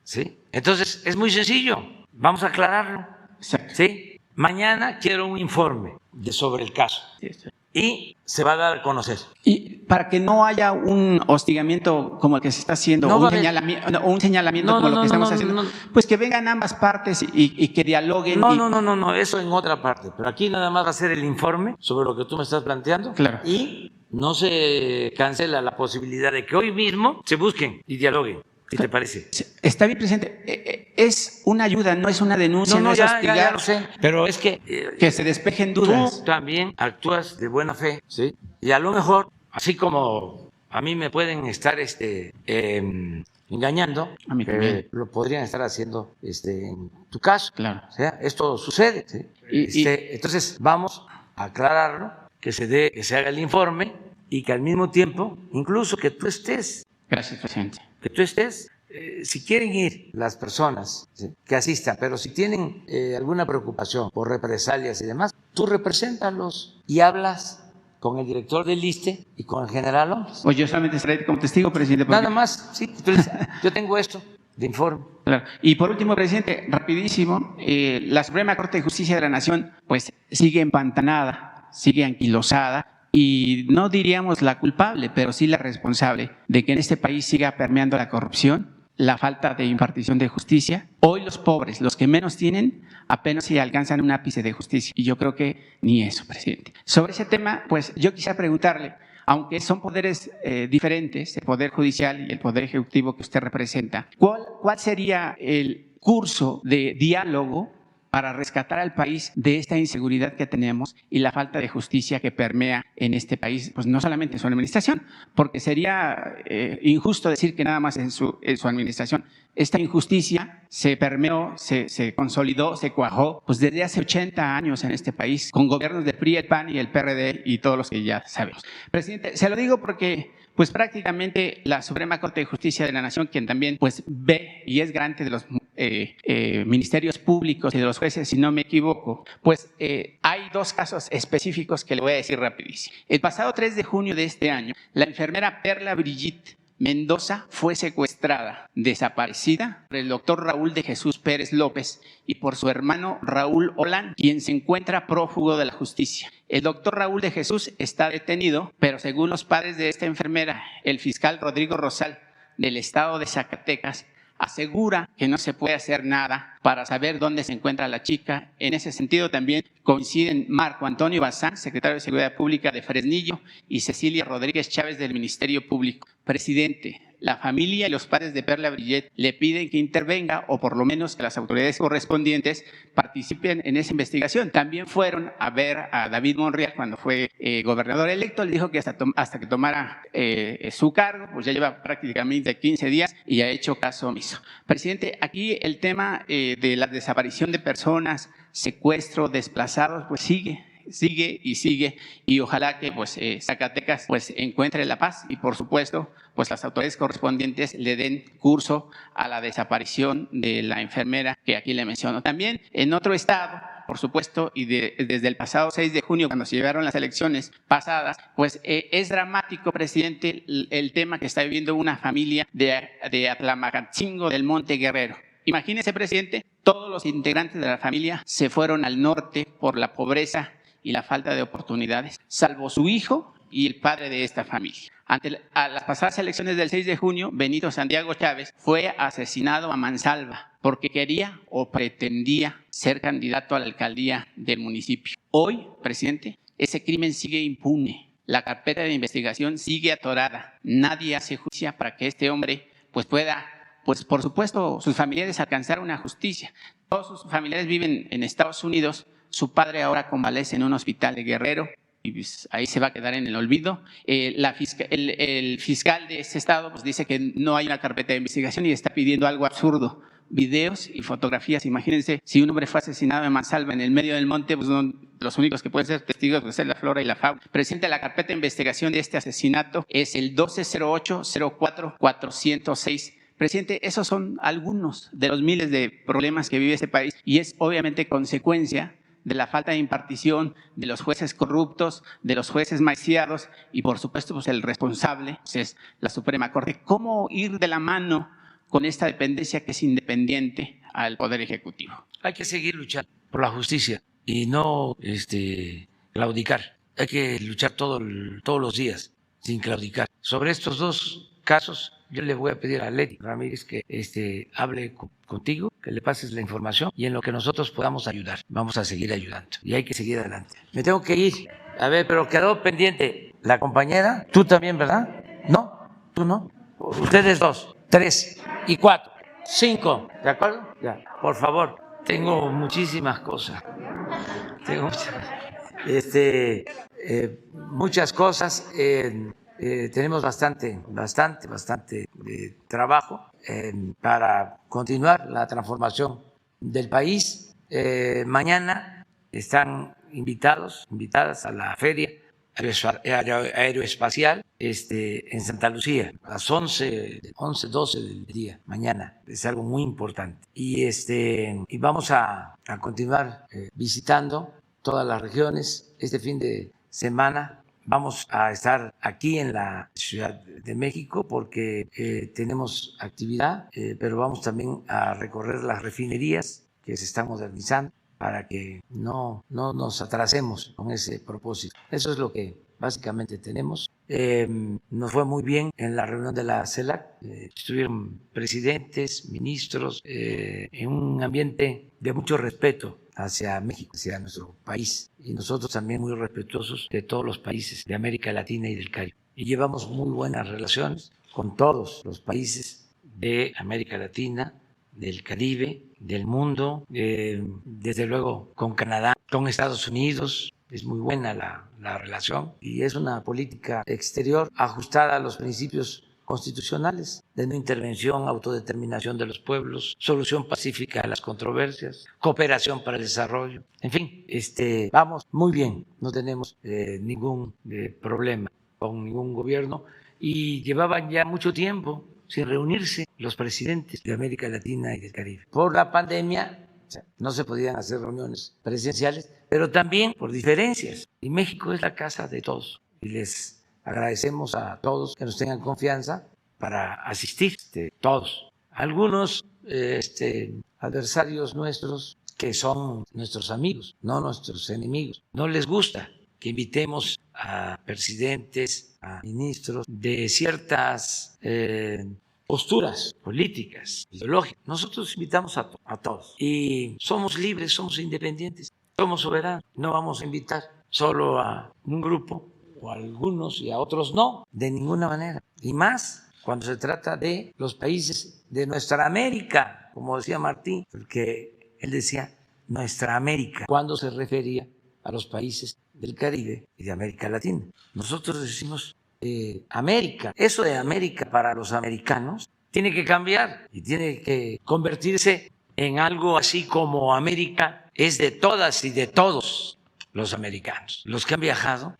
¿Sí? Entonces, es muy sencillo. Vamos a aclararlo. ¿Sí? Mañana quiero un informe sobre el caso. Y se va a dar a conocer. Y para que no haya un hostigamiento como el que se está haciendo, no, un señalamiento como lo que estamos haciendo, pues que vengan ambas partes y que dialoguen. No, eso en otra parte. Pero aquí nada más va a ser el informe sobre lo que tú me estás planteando. Claro. Y no se cancela la posibilidad de que hoy mismo se busquen y dialoguen. ¿Qué te parece? Está bien, presidente. Es una ayuda, no es una denuncia, no es hostigar. Ya lo sé, pero es que se despejen dudas. Tú también actúas de buena fe, ¿sí? Y a lo mejor, así como a mí me pueden estar engañando, a mí también. Lo podrían estar haciendo en tu caso. Claro. O sea, esto sucede. ¿Sí? Entonces, vamos a aclararlo, que se haga el informe y que al mismo tiempo, incluso que tú estés. Gracias, presidente. Que tú estés, si quieren ir las personas, ¿sí?, que asistan, pero si tienen alguna preocupación por represalias y demás, tú represéntalos y hablas con el director del ISSSTE y con el general López. Pues yo solamente estaré como testigo, presidente. Porque... Nada más, sí. Entonces, yo tengo esto de informe. Claro. Y por último, presidente, rapidísimo, la Suprema Corte de Justicia de la Nación pues sigue empantanada, sigue anquilosada. Y no diríamos la culpable, pero sí la responsable de que en este país siga permeando la corrupción la falta de impartición de justicia. Hoy los pobres, los que menos tienen, apenas si alcanzan un ápice de justicia. Y yo creo que ni eso, presidente. Sobre ese tema, pues yo quisiera preguntarle, aunque son poderes diferentes, el Poder Judicial y el Poder Ejecutivo que usted representa, ¿cuál sería el curso de diálogo para rescatar al país de esta inseguridad que tenemos y la falta de justicia que permea en este país, pues no solamente en su administración, porque sería injusto decir que nada más en su administración. Esta injusticia se permeó, se consolidó, se cuajó, pues desde hace 80 años en este país, con gobiernos del PRI, el PAN y el PRD y todos los que ya sabemos. Presidente, se lo digo porque pues prácticamente la Suprema Corte de Justicia de la Nación, quien también pues ve y es garante de los ministerios públicos y de los jueces, si no me equivoco, pues hay dos casos específicos que le voy a decir rapidísimo. El pasado 3 de junio de este año, la enfermera Perla Brigitte Mendoza fue secuestrada, desaparecida por el doctor Raúl de Jesús Pérez López y por su hermano Raúl Olán, quien se encuentra prófugo de la justicia. El doctor Raúl de Jesús está detenido, pero según los padres de esta enfermera, el fiscal Rodrigo Rosal del estado de Zacatecas asegura que no se puede hacer nada para saber dónde se encuentra la chica. En ese sentido también coinciden Marco Antonio Bazán, secretario de Seguridad Pública de Fresnillo, y Cecilia Rodríguez Chávez del Ministerio Público. Presidente, la familia y los padres de Perla Brigitte le piden que intervenga o por lo menos que las autoridades correspondientes participen en esa investigación. También fueron a ver a David Monreal cuando fue gobernador electo. Le dijo que hasta que tomara su cargo, pues ya lleva prácticamente 15 días y ha hecho caso omiso. Presidente, aquí el tema de la desaparición de personas, secuestro, desplazados, pues sigue y ojalá que pues Zacatecas pues encuentre la paz y por supuesto pues las autoridades correspondientes le den curso a la desaparición de la enfermera que aquí le menciono. También en otro estado, por supuesto, y desde el pasado 6 de junio, cuando se llevaron las elecciones pasadas, pues es dramático, presidente, el tema que está viviendo una familia de Atlamacatzingo del Monte Guerrero. Imagínese, presidente, todos los integrantes de la familia se fueron al norte por la pobreza y la falta de oportunidades, salvo su hijo y el padre de esta familia. A las pasadas elecciones del 6 de junio, Benito Santiago Chávez fue asesinado a mansalva porque quería o pretendía ser candidato a la alcaldía del municipio. Hoy, presidente, ese crimen sigue impune. La carpeta de investigación sigue atorada. Nadie hace justicia para que este hombre pues pueda, pues por supuesto, sus familiares alcanzar una justicia. Todos sus familiares viven en Estados Unidos. Su padre ahora convalece en un hospital de Guerrero y pues ahí se va a quedar en el olvido. El fiscal de ese estado pues dice que no hay una carpeta de investigación y está pidiendo algo absurdo. Videos y fotografías. Imagínense, si un hombre fue asesinado en mansalva en el medio del monte, pues los únicos que pueden ser testigos pues, es la flora y la fauna. Presidente, la carpeta de investigación de este asesinato es el 1208-04-406. Presidente, esos son algunos de los miles de problemas que vive este país y es obviamente consecuencia de la falta de impartición, de los jueces corruptos, de los jueces maiciados y por supuesto pues, el responsable pues, es la Suprema Corte. ¿Cómo ir de la mano con esta dependencia que es independiente al Poder Ejecutivo? Hay que seguir luchando por la justicia y no claudicar. Hay que luchar todos los días sin claudicar. Sobre estos dos casos, yo le voy a pedir a Leti Ramírez que hable contigo, que le pases la información y en lo que nosotros podamos ayudar, vamos a seguir ayudando y hay que seguir adelante. Me tengo que ir, a ver, pero quedó pendiente la compañera, tú también, ¿verdad? No, tú no, ustedes 2, 3 y 4, 5, ¿de acuerdo? Ya, por favor, tengo muchísimas cosas, muchas cosas. Tenemos bastante trabajo para continuar la transformación del país. Mañana están invitadas a la feria aeroespacial en Santa Lucía a las 12 del día mañana. Es algo muy importante. Y vamos a continuar visitando todas las regiones este fin de semana. Vamos a estar aquí en la Ciudad de México porque tenemos actividad, pero vamos también a recorrer las refinerías que se están modernizando para que no nos atrasemos con ese propósito. Eso es lo que básicamente tenemos. Nos fue muy bien en la reunión de la CELAC, estuvieron presidentes, ministros, en un ambiente de mucho respeto hacia México, hacia nuestro país, y nosotros también muy respetuosos de todos los países de América Latina y del Caribe. Y llevamos muy buenas relaciones con todos los países de América Latina, del Caribe, del mundo, desde luego con Canadá, con Estados Unidos. Es muy buena la relación y es una política exterior ajustada a los principios constitucionales de no intervención, autodeterminación de los pueblos, solución pacífica de las controversias, cooperación para el desarrollo. En fin, vamos muy bien, no tenemos ningún problema con ningún gobierno y llevaban ya mucho tiempo sin reunirse los presidentes de América Latina y del Caribe. Por la pandemia no se podían hacer reuniones presenciales, pero también por diferencias. Y México es la casa de todos. Y les agradecemos a todos que nos tengan confianza para asistir, todos. Algunos adversarios nuestros que son nuestros amigos, no nuestros enemigos, no les gusta que invitemos a presidentes, a ministros de ciertas posturas políticas, ideológicas. Nosotros invitamos a todos y somos libres, somos independientes, somos soberanos. No vamos a invitar solo a un grupo o a algunos y a otros no, de ninguna manera. Y más cuando se trata de los países de nuestra América, como decía Martín, porque él decía nuestra América, cuando se refería a los países del Caribe y de América Latina. Nosotros decimos América. Eso de América para los americanos tiene que cambiar y tiene que convertirse en algo así como América es de todas y de todos los americanos. Los que han viajado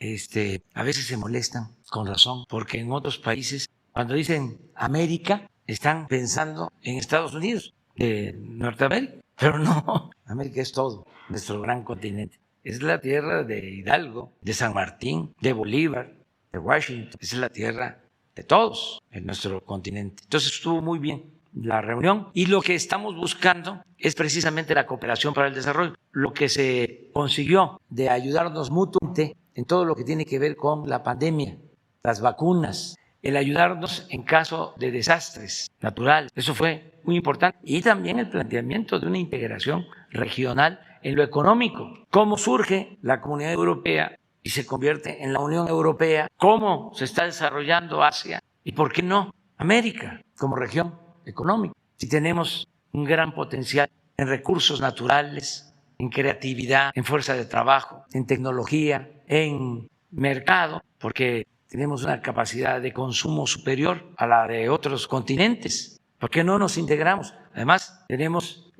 a veces se molestan, con razón, porque en otros países cuando dicen América están pensando en Estados Unidos, Norteamérica, pero no, América es todo, nuestro gran continente. Es la tierra de Hidalgo, de San Martín, de Bolívar, de Washington. Es la tierra de todos en nuestro continente. Entonces estuvo muy bien la reunión y lo que estamos buscando es precisamente la cooperación para el desarrollo. Lo que se consiguió de ayudarnos mutuamente en todo lo que tiene que ver con la pandemia, las vacunas, el ayudarnos en caso de desastres naturales. Eso fue muy importante. Y también el planteamiento de una integración regional en lo económico. Cómo surge la Comunidad Europea y se convierte en la Unión Europea, cómo se está desarrollando Asia y, ¿por qué no, América como región económica? Si tenemos un gran potencial en recursos naturales, en creatividad, en fuerza de trabajo, en tecnología, en mercado, porque tenemos una capacidad de consumo superior a la de otros continentes. ¿Por qué no nos integramos? Además, tenemos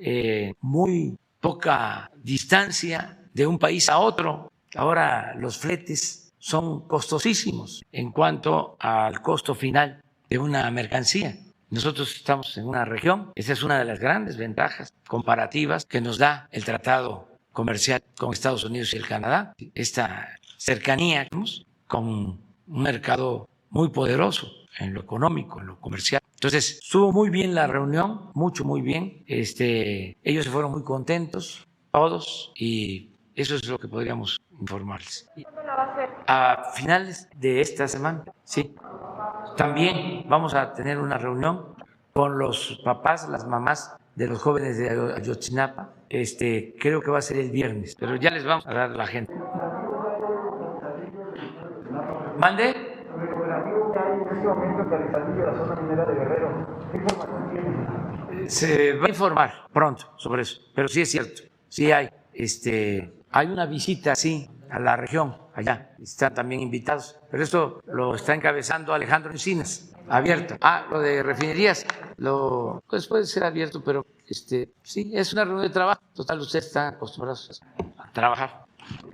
muy poca distancia de un país a otro. Ahora los fletes son costosísimos en cuanto al costo final de una mercancía. Nosotros estamos en una región, esa es una de las grandes ventajas comparativas que nos da el tratado comercial con Estados Unidos y el Canadá, esta cercanía con un mercado muy poderoso en lo económico, en lo comercial. Entonces, estuvo muy bien la reunión, muy bien. Ellos se fueron muy contentos, todos, y eso es lo que podríamos informarles. ¿Cuándo la va a hacer? A finales de esta semana, sí. También vamos a tener una reunión con los papás, las mamás de los jóvenes de Ayotzinapa. Creo que va a ser el viernes, pero ya les vamos a dar la agenda. ¿Mande? Se va a informar pronto sobre eso, pero sí es cierto, sí hay una visita, sí, a la región, allá, están también invitados, pero esto lo está encabezando Alejandro Encinas, abierto. Lo de refinerías, pues puede ser abierto, pero sí, es una reunión de trabajo, total, ustedes están acostumbrados a trabajar.